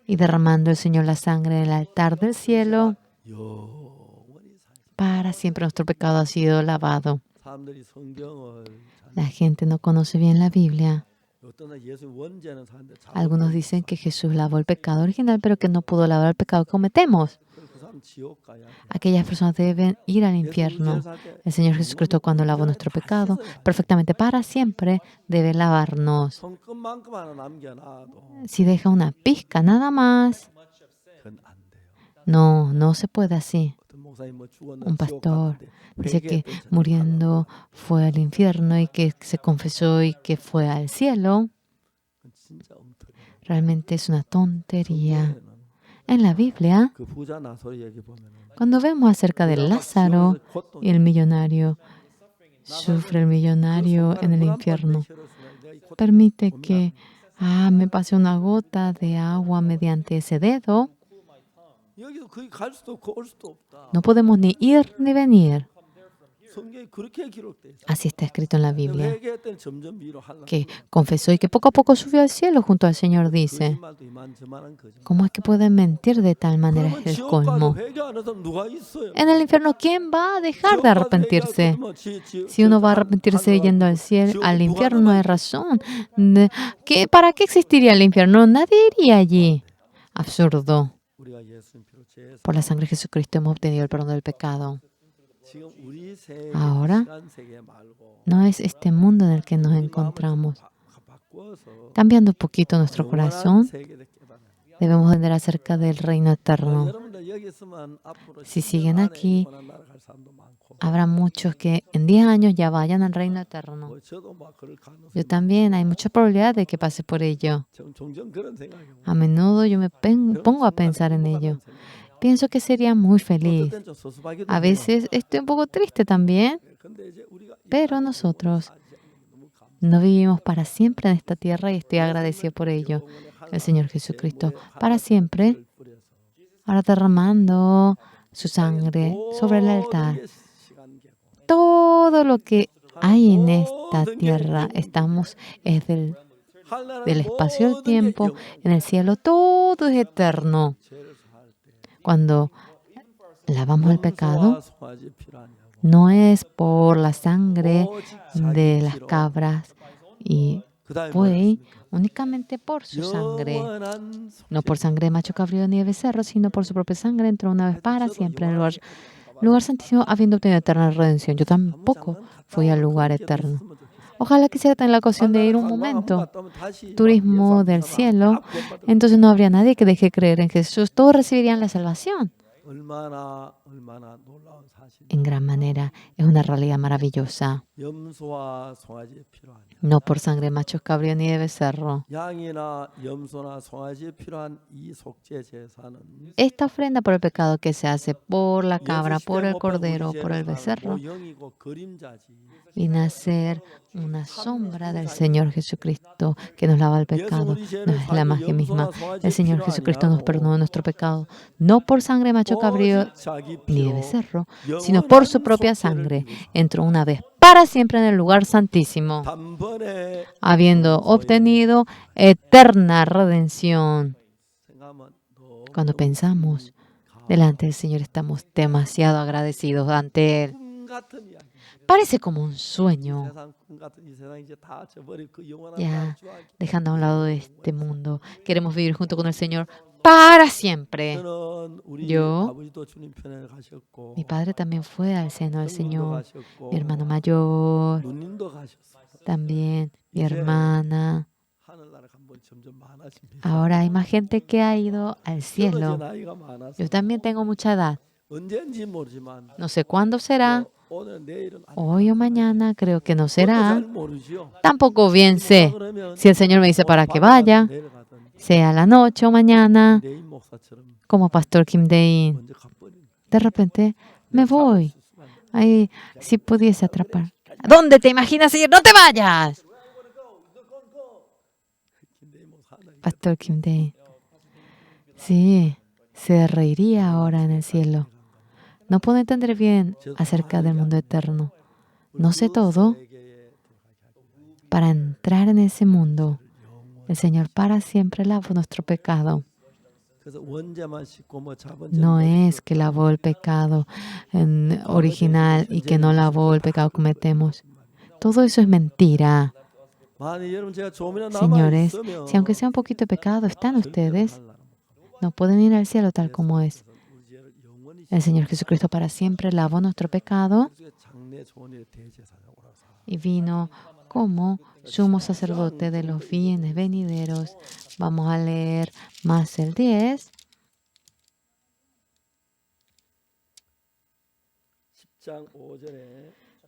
Y derramando el Señor la sangre en el altar del cielo, 영원히 살. para siempre nuestro pecado ha sido lavado. 사람들이 성경을 잘 La gente no conoce bien la Biblia. 어떤 날 예수 원죄는 사는데 잘 Algunos dicen que Jesús lavó el pecado original, pero que no pudo lavar el pecado que cometemos. 그 사람 지옥 가야 돼. Aquellas personas deben ir al infierno. El Señor Jesucristo, cuando lavó nuestro pecado, perfectamente para siempre debe lavarnos. 손끝만큼 하나 남겨놔도 Si deja una pizca nada más, 그건 안 돼요. no se puede así. 어떤 목사님 뭐 죽었는데 Un 지옥 pastor 갔는데 dice que 회개했던 척 muriendo fue al infierno y que se confesó y que fue al cielo. 그건 진짜 엉터리. Realmente es una tontería. 성경에는 En la Biblia, 그 부자 나소리 얘기 보면은 cuando vemos acerca de Lázaro y el millonario, sufre el millonario en el infierno. Permite que me pase una gota de agua mediante ese dedo. 여기도 거기 갈 수도 없고 올 수도 없다. No podemos ni ir ni venir. 성경에 그렇게 기록돼 있어. Así está escrito en la Biblia. 회개했더니 점점 위로 하려고. Que confesó y que poco a poco subió al cielo junto al Señor, dice. 거짓말도 이만저만한 거짓말. ¿Cómo es que pueden mentir de tal manera? 그러면 Es el 지옥 가서 colmo. 회개 안 해서 누가 있어요? En el infierno, ¿quién va a dejar 지옥 de 가서 arrepentirse? 회개하고 Si uno va a arrepentirse yendo al cielo, al infierno, no hay razón. ¿Para qué existiría el infierno? Nadie iría allí. Absurdo. 우리가 예수님 피로 죄에서 Por la sangre de Jesucristo hemos obtenido el perdón del pecado. 지금 우리 세계 Ahora, 시간 세계 말고 no es este mundo en el que nos encontramos. Cambiando un poquito nuestro corazón, debemos entender acerca del reino eterno. Si siguen aquí, habrá muchos que en 10 años ya vayan al reino eterno. Yo también, hay mucha probabilidad de que pase por ello. A menudo yo me pongo a pensar en ello. Pienso que sería muy feliz. A veces estoy un poco triste también, pero nosotros no vivimos para siempre en esta tierra y estoy agradecido por ello. El Señor Jesucristo para siempre, ahora derramando su sangre sobre el altar. Todo lo que hay en esta tierra, es del espacio del tiempo, en el cielo, todo es eterno. Cuando lavamos el pecado, no es por la sangre de las cabras y buey, únicamente por su sangre. No por sangre de macho cabrío ni de becerro, sino por su propia sangre entró una vez para siempre en el lugar santísimo, habiendo obtenido eterna redención. Yo tampoco fui al lugar eterno. Ojalá quisiera tener la ocasión de ir un momento, turismo del cielo, entonces no habría nadie que deje creer en Jesús. Todos recibirían la salvación. En gran manera, es una realidad maravillosa. No por sangre de machos cabrío ni de becerro. Esta ofrenda por el pecado que se hace por la cabra, por el cordero, por el becerro, viene a ser una sombra del Señor Jesucristo que nos lava el pecado. No es la imagen misma. El Señor Jesucristo nos perdonó nuestro pecado. No por sangre de macho macho cabrío ni de becerro, sino por su propia sangre, entró una vez para siempre en el lugar santísimo, habiendo obtenido eterna redención. Cuando pensamos delante del Señor, estamos demasiado agradecidos ante Él. Parece como un sueño, ya dejando a un lado de este mundo. Queremos vivir junto con el Señor para siempre. Mi padre también fue al seno del Señor, mi hermano mayor, también mi hermana. Ahora hay más gente que ha ido al cielo. Yo también tengo mucha edad. No sé cuándo será. Hoy o mañana creo que no será. Tampoco bien sé si el Señor me dice para que vaya, sea la noche o mañana, como Pastor Kim Dae-in. De repente me voy. Ay, si pudiese atrapar. ¿Dónde te imaginas ir? ¡No te vayas! Pastor Kim Dae-in. Sí, se reiría ahora en el cielo. No puedo entender bien acerca del mundo eterno. No sé todo. Para entrar en ese mundo, el Señor para siempre lavó nuestro pecado. No es que lavó el pecado original y que no lavó el pecado que cometemos. Todo eso es mentira. Señores, si aunque sea un poquito de pecado está en ustedes, no pueden ir al cielo tal como es. El Señor Jesucristo para siempre lavó nuestro pecado y vino como sumo sacerdote de los bienes venideros. Vamos a leer más el 10.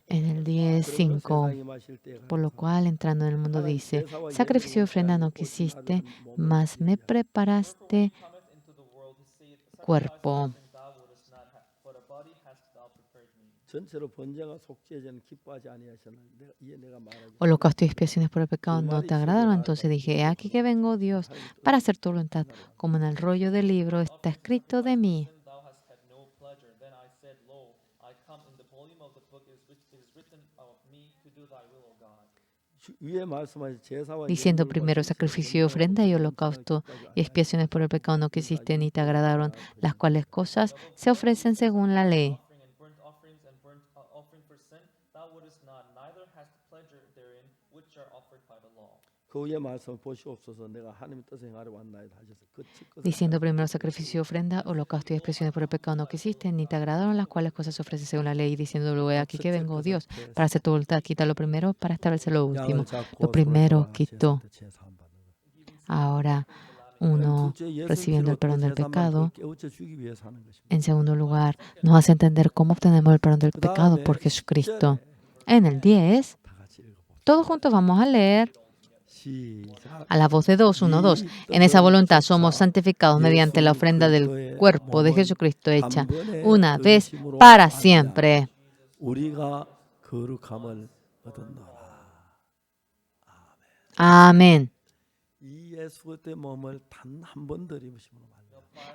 En el 10:5, por lo cual, entrando en el mundo, dice: sacrificio y ofrenda no quisiste, mas me preparaste cuerpo. Holocausto y expiaciones por el pecado no te agradaron. Entonces dije: he aquí que vengo, Dios, para hacer tu voluntad. Como en el rollo del libro está escrito de mí. Diciendo primero sacrificio y ofrenda y holocausto y expiaciones por el pecado no quisiste ni te agradaron, las cuales cosas se ofrecen según la ley. Diciendo primero sacrificio y ofrenda, holocausto y expiaciones por el pecado no quisiste, ni te agradaron, las cuales cosas se ofrecen según la ley, diciendo luego: aquí que vengo, Dios, para hacer tu voluntad. Quita lo primero para establecer lo último. Lo primero quitó. Ahora uno recibiendo el perdón del pecado. En segundo lugar, nos hace entender cómo obtenemos el perdón del pecado por Jesucristo. En el 10, todos juntos vamos a leer a la voz de 2, 1, 2. En esa voluntad somos santificados mediante la ofrenda del cuerpo de Jesucristo hecha una vez para siempre. Amén.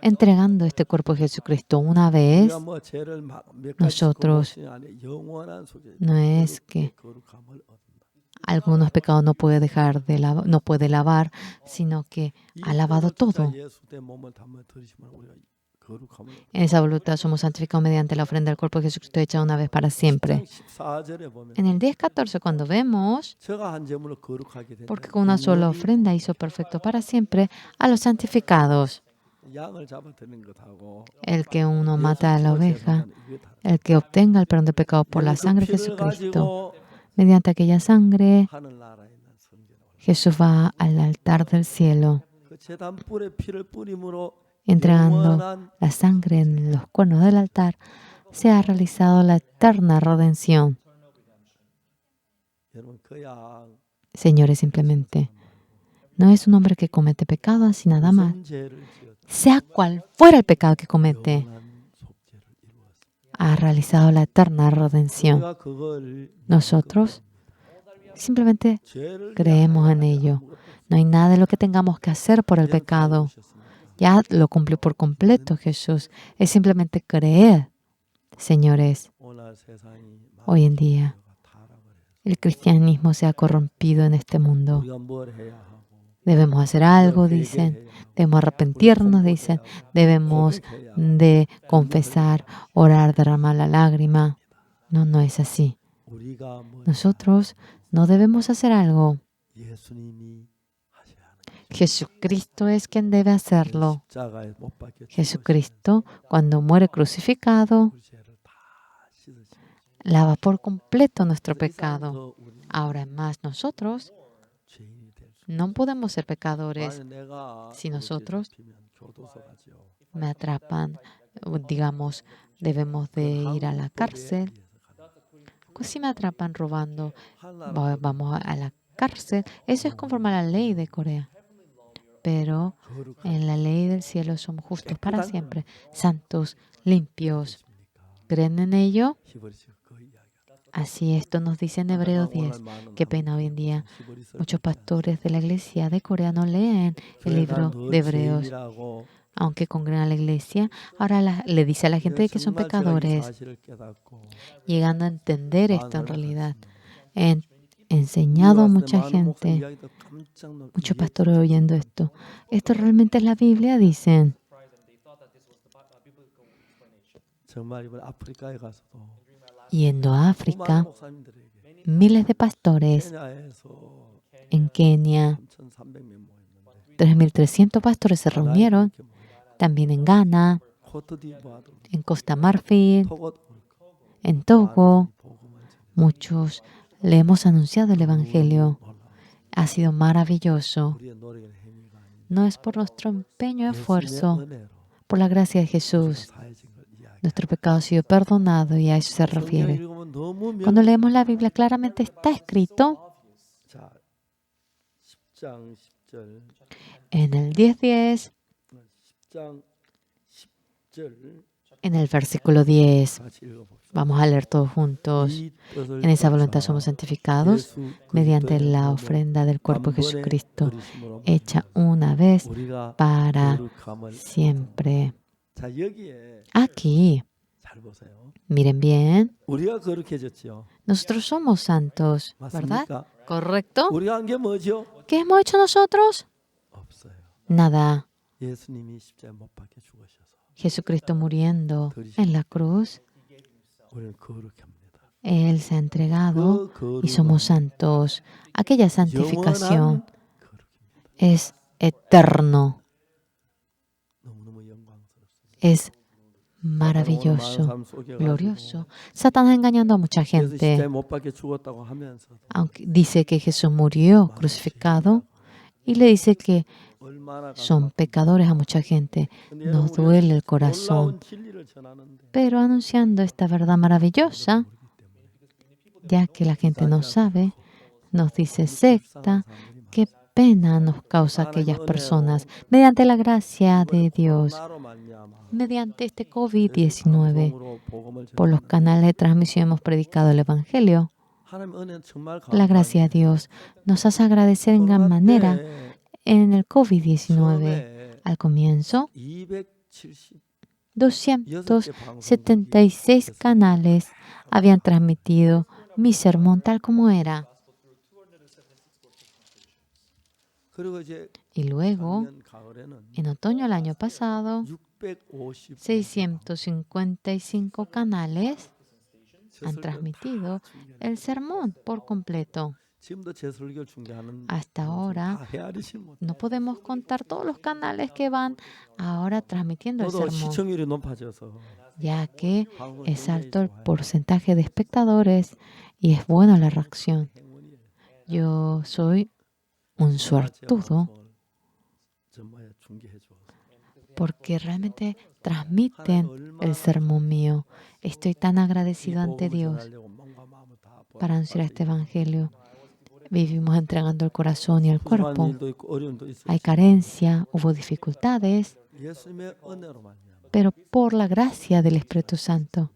Entregando este cuerpo de Jesucristo una vez, nosotros no es que algunos pecados no puede dejar de no puede lavar, sino que ha lavado todo. En esa voluntad somos santificados mediante la ofrenda del cuerpo de Jesucristo hecha una vez para siempre. En el 10:14, cuando vemos, porque con una sola ofrenda hizo perfecto para siempre a los santificados. El que uno mata a la oveja, el que obtenga el perdón del pecado por la sangre de Jesucristo, mediante aquella sangre, Jesús va al altar del cielo, entregando la sangre en los cuernos del altar. Se ha realizado la eterna redención. Señores, simplemente no es un hombre que comete pecado así nada más. Sea cual fuera el pecado que comete, ha realizado la eterna redención. Nosotros simplemente creemos en ello. No hay nada de lo que tengamos que hacer por el pecado. Ya lo cumplió por completo Jesús. Es simplemente creer, señores. Hoy en día, el cristianismo se ha corrompido en este mundo. Debemos hacer algo, dicen. Debemos arrepentirnos, dicen. Debemos de confesar, orar, derramar la lágrima. No, no es así. Nosotros no debemos hacer algo. Jesucristo es quien debe hacerlo. Jesucristo, cuando muere crucificado, lava por completo nuestro pecado. Ahora más nosotros no podemos ser pecadores. Si nosotros me atrapan, digamos, debemos de ir a la cárcel. Si me atrapan robando, vamos a la cárcel. Eso es conforme a la ley de Corea. Pero en la ley del cielo somos justos para siempre, santos, limpios. ¿Creen en ello? Así esto nos dice en Hebreos 10. Qué pena hoy en día. Muchos pastores de la iglesia de Corea no leen el libro de Hebreos. Aunque congregan a la iglesia, ahora le dice a la gente que son pecadores. Llegando a entender esto en realidad. He enseñado a mucha gente, muchos pastores oyendo esto. Esto realmente es la Biblia, dicen. Yendo a África, miles de pastores en Kenia, 3.300 pastores se reunieron, también en Ghana, en Costa Marfil, en Togo. Muchos le hemos anunciado el Evangelio. Ha sido maravilloso. No es por nuestro empeño o esfuerzo, por la gracia de Jesús. Nuestro pecado ha sido perdonado y a eso se refiere. Cuando leemos la Biblia, claramente está escrito en el 10:10, en el versículo 10. Vamos a leer todos juntos. En esa voluntad somos santificados mediante la ofrenda del cuerpo de Jesucristo, hecha una vez para siempre. Aquí, miren bien, nosotros somos santos, ¿verdad? ¿Correcto? ¿Qué hemos hecho nosotros? Nada. Jesucristo muriendo en la cruz, Él se ha entregado y somos santos. Aquella santificación es eterno. Es maravilloso, glorioso. Satanás engañando a mucha gente. Aunque dice que Jesús murió crucificado y le dice que son pecadores a mucha gente. Nos duele el corazón. Pero anunciando esta verdad maravillosa, ya que la gente no sabe, nos dice secta, qué pena nos causa aquellas personas. Mediante la gracia de Dios, mediante este COVID-19, por los canales de transmisión hemos predicado el Evangelio. La gracia de Dios nos hace agradecer en gran manera. En el COVID-19, al comienzo, 276 canales habían transmitido mi sermón tal como era. Y luego, en otoño del año pasado, 655 canales han transmitido el sermón por completo. Hasta ahora no podemos contar todos los canales que van ahora transmitiendo el sermón, ya que es alto el porcentaje de espectadores y es buena la reacción. Yo soy un suertudo porque realmente transmiten el sermón mío. Estoy tan agradecido ante Dios para anunciar este evangelio. Vivimos entregando el corazón y el cuerpo. Hay carencia, hubo dificultades, pero por la gracia del Espíritu Santo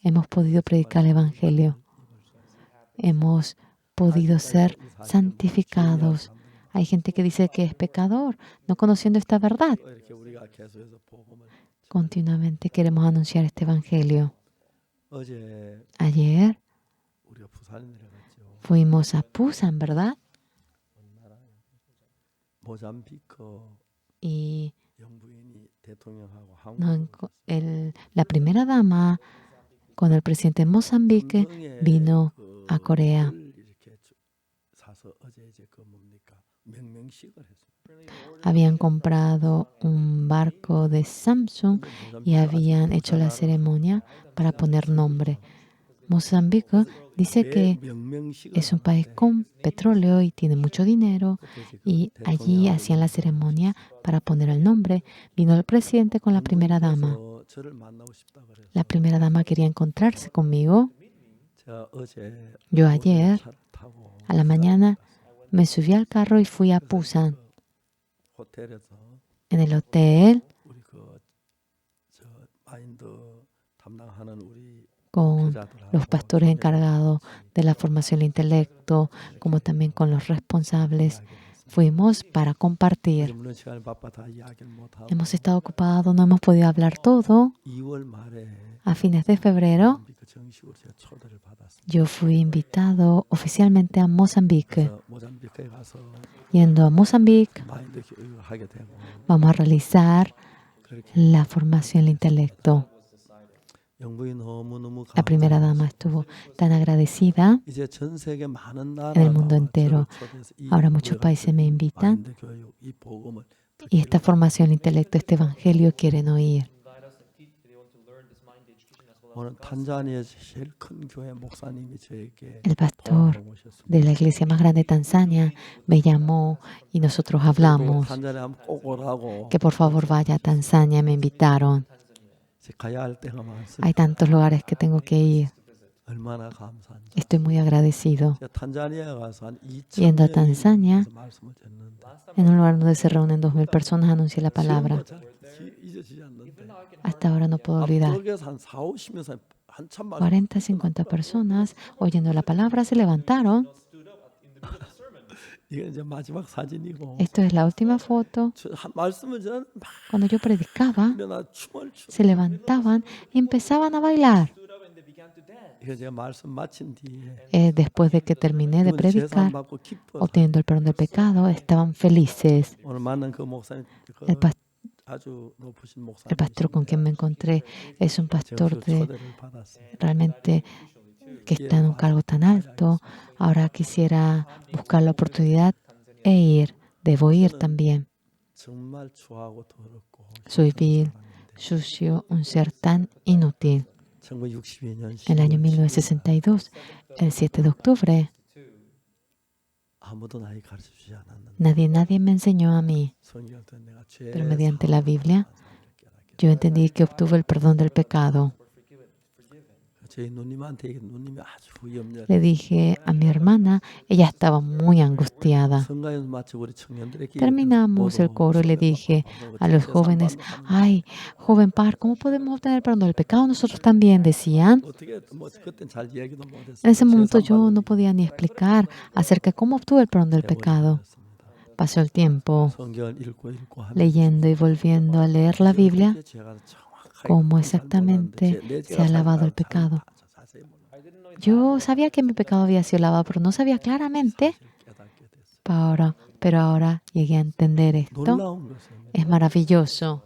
hemos podido predicar el Evangelio. Hemos podido ser santificados. Hay gente que dice que es pecador, no conociendo esta verdad. 또 이렇게 우리가 계속해서 복음을 Continuamente queremos anunciar este evangelio. 어제 Ayer 우리가 부산에 내려갔죠. fuimos a Pusan, ¿verdad? 모잠비크 Y 영부인이 대통령하고 nos 한국 la primera dama con el presidente de Mozambique vino a Corea. 이렇게 사서 어제 이제 그 뭡니까 명명식을 했습니다. Habían comprado un barco de Samsung y habían hecho la ceremonia para poner nombre. Mozambique dice que es un país con petróleo y tiene mucho dinero y allí hacían la ceremonia para poner el nombre. Vino el presidente con la primera dama. La primera dama quería encontrarse conmigo. Yo ayer a la mañana me subí al carro y fui a Pusan. En el hotel con los pastores encargados de la formación del intelecto, como también con los responsables. Fuimos para compartir. Hemos estado ocupados, no hemos podido hablar todo. A fines de febrero, yo fui invitado oficialmente a Mozambique. Yendo a Mozambique, vamos a realizar la formación del intelecto. La primera dama estuvo tan agradecida en el mundo entero. Ahora muchos países me invitan y esta formación del intelecto, este evangelio quieren oír. El pastor de la iglesia más grande de Tanzania me llamó y nosotros hablamos que por favor vaya a Tanzania, me invitaron. Hay tantos lugares que tengo que ir. Estoy muy agradecido. Yendo a Tanzania, en un lugar donde se reúnen 2,000 personas, anuncié la palabra. Hasta ahora no puedo olvidar. 40, 50 personas oyendo la palabra se levantaron. Esto es la última foto. Cuando yo predicaba, se levantaban y empezaban a bailar. Después de que terminé de predicar, obteniendo el perdón del pecado, estaban felices. El pastor con quien me encontré es un pastor realmente que está en un cargo tan alto. Ahora quisiera buscar la oportunidad e ir. Debo ir también. Soy vil, sucio, un ser tan inútil. En el año 1962, el 7 de octubre, nadie me enseñó a mí, pero mediante la Biblia, yo entendí que obtuve el perdón del pecado. Le dije a mi hermana, ella estaba muy angustiada. Terminamos el coro y le dije a los jóvenes, ay, joven par, ¿cómo podemos obtener el perdón del pecado? Nosotros también, decían. En ese momento yo no podía ni explicar acerca de cómo obtuve el perdón del pecado. Pasó el tiempo leyendo y volviendo a leer la Biblia, cómo exactamente se ha lavado el pecado. Yo sabía que mi pecado había sido lavado, pero no sabía claramente. Pero ahora llegué a entender esto. Es maravilloso.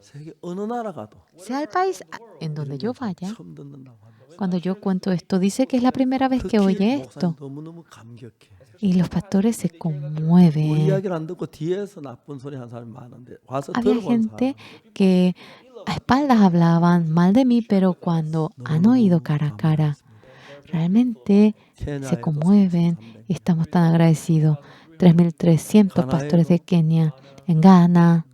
Sea el país en donde yo vaya, cuando yo cuento esto, dice que es la primera vez que oye esto. Y los pastores se conmueven. Había gente que a espaldas hablaban mal de mí, pero cuando han oído cara a cara, realmente se conmueven y estamos tan agradecidos. 3,300 pastores de Kenia, en Ghana,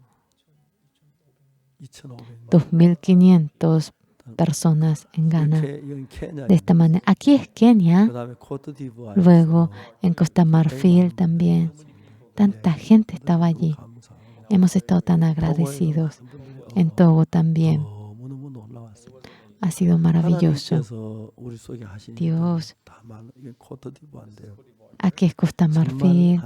2,500 personas en Ghana. De esta manera, aquí es Kenia, luego en Costa Marfil también. Tanta gente estaba allí. Hemos estado tan agradecidos. En Togo también. Ha sido maravilloso. Dios, aquí es Costa Marfil.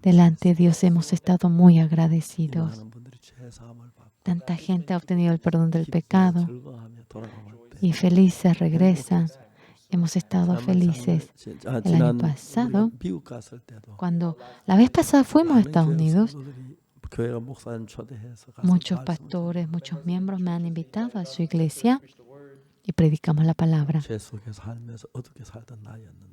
Delante de Dios hemos estado muy 이 agradecidos. 많은 분들이 죄 사함을 받고 Tanta gente ha obtenido el perdón del 기쁘고 pecado 즐거워하며 돌아올 때 y felices regresan. 행복했어요. Hemos estado felices. El año 지난 pasado, 우리가 미국 갔을 때도 cuando la vez pasada fuimos a 많은 Estados 교회 Unidos, 성도들이 교회가 목사님 초대해서 가서 muchos 말씀을 pastores, muchos miembros me han invitado a su iglesia y predicamos la palabra. 죄 속에 살면서 어둡게 살던 나였는데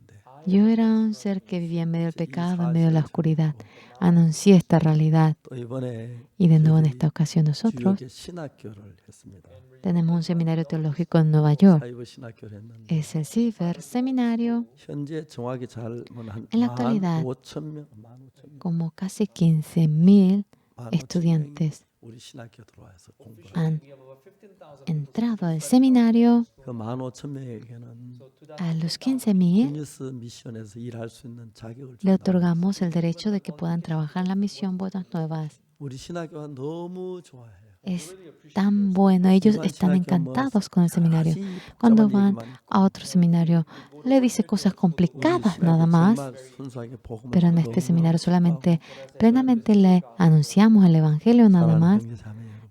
Yo era un ser que vivía en medio del pecado, en medio de la oscuridad. Anuncié esta realidad 또 이번에 y de nuevo en esta ocasión nosotros 뉴욕에 신학교를 했습니다. tenemos un seminario teológico en Nueva York. 사이버 신학교를 했는데 Es el Ciber Seminario. 현재 정확히 잘면 한 En la actualidad, 15,000명, 15,000명, como casi 15,000 15,000명이 estudiantes 우리 신학교 들어와서 공부를 han entrado al seminario. 그 15,000명에게는 A los 15,000 기니스 미션에서 일할 수 있는 자격을 le 준다. otorgamos el derecho de que puedan trabajar en la misión Buenas Nuevas. 우리 신학교가 너무 좋아해요. Es tan bueno. Ellos están encantados con el seminario. Cuando van a otro seminario, le dice cosas complicadas nada más, pero en este seminario solamente plenamente le anunciamos el Evangelio nada más.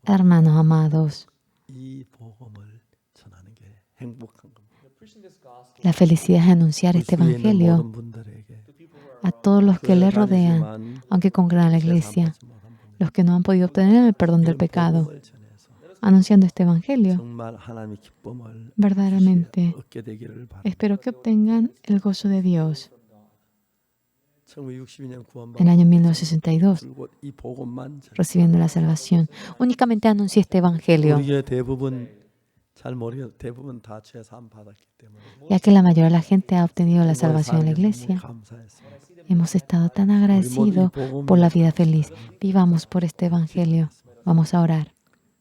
Hermanos amados, 이 복음을 전하는 게 행복한 겁니다. la felicidad es anunciar este 주위에 있는 Evangelio 모든 분들에게 a todos los que le 교회 rodean, 다니지만 aunque congregan la 죄 iglesia, 사함받지 못한 분들, los que no han podido obtener el perdón del 이런 pecado, 복음을 전해서 anunciando este Evangelio. 정말 하나님의 기쁨을 Verdaderamente, 얻게 되기를 바랍니다. espero que obtengan el gozo de Dios. 1962년 구원받은 En el año 1962, 줄곧 이 복음만 전해. recibiendo la salvación, únicamente anuncié este Evangelio, 우리 교회 대부분 잘 모르겠 대부분 다 죄 사함 받았기 때문에 ya que la mayoría de la gente ha obtenido la salvación en la iglesia. 감사했습니다. Hemos estado tan agradecidos por la vida feliz. Vivamos por este Evangelio. Vamos a orar.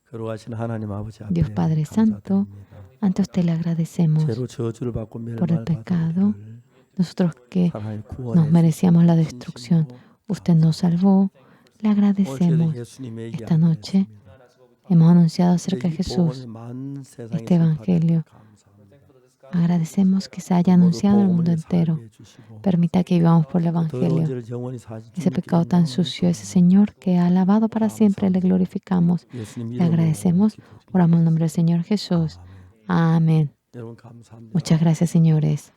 거룩하신 하나님 아버지 앞에 Dios Padre Santo, 감사드립니다. ante usted le agradecemos 죄로 저주를 받고 por el pecado. 멸망받은 Nosotros que 사랑의 nos 구원에 merecíamos la destrucción, usted nos salvó. Le 오늘 agradecemos. 예수님의 얘기 Esta 안 noche 했습니다. hemos anunciado 이제 acerca de 이 Jesús. 복음이 만 세상에 este Evangelio. 감사합니다. Agradecemos que se haya anunciado en el mundo entero. Permita que vivamos por el Evangelio. Ese pecado tan sucio, ese Señor que ha alabado para siempre, le glorificamos. Le agradecemos. Oramos en el nombre del Señor Jesús. Amén. Muchas gracias, señores.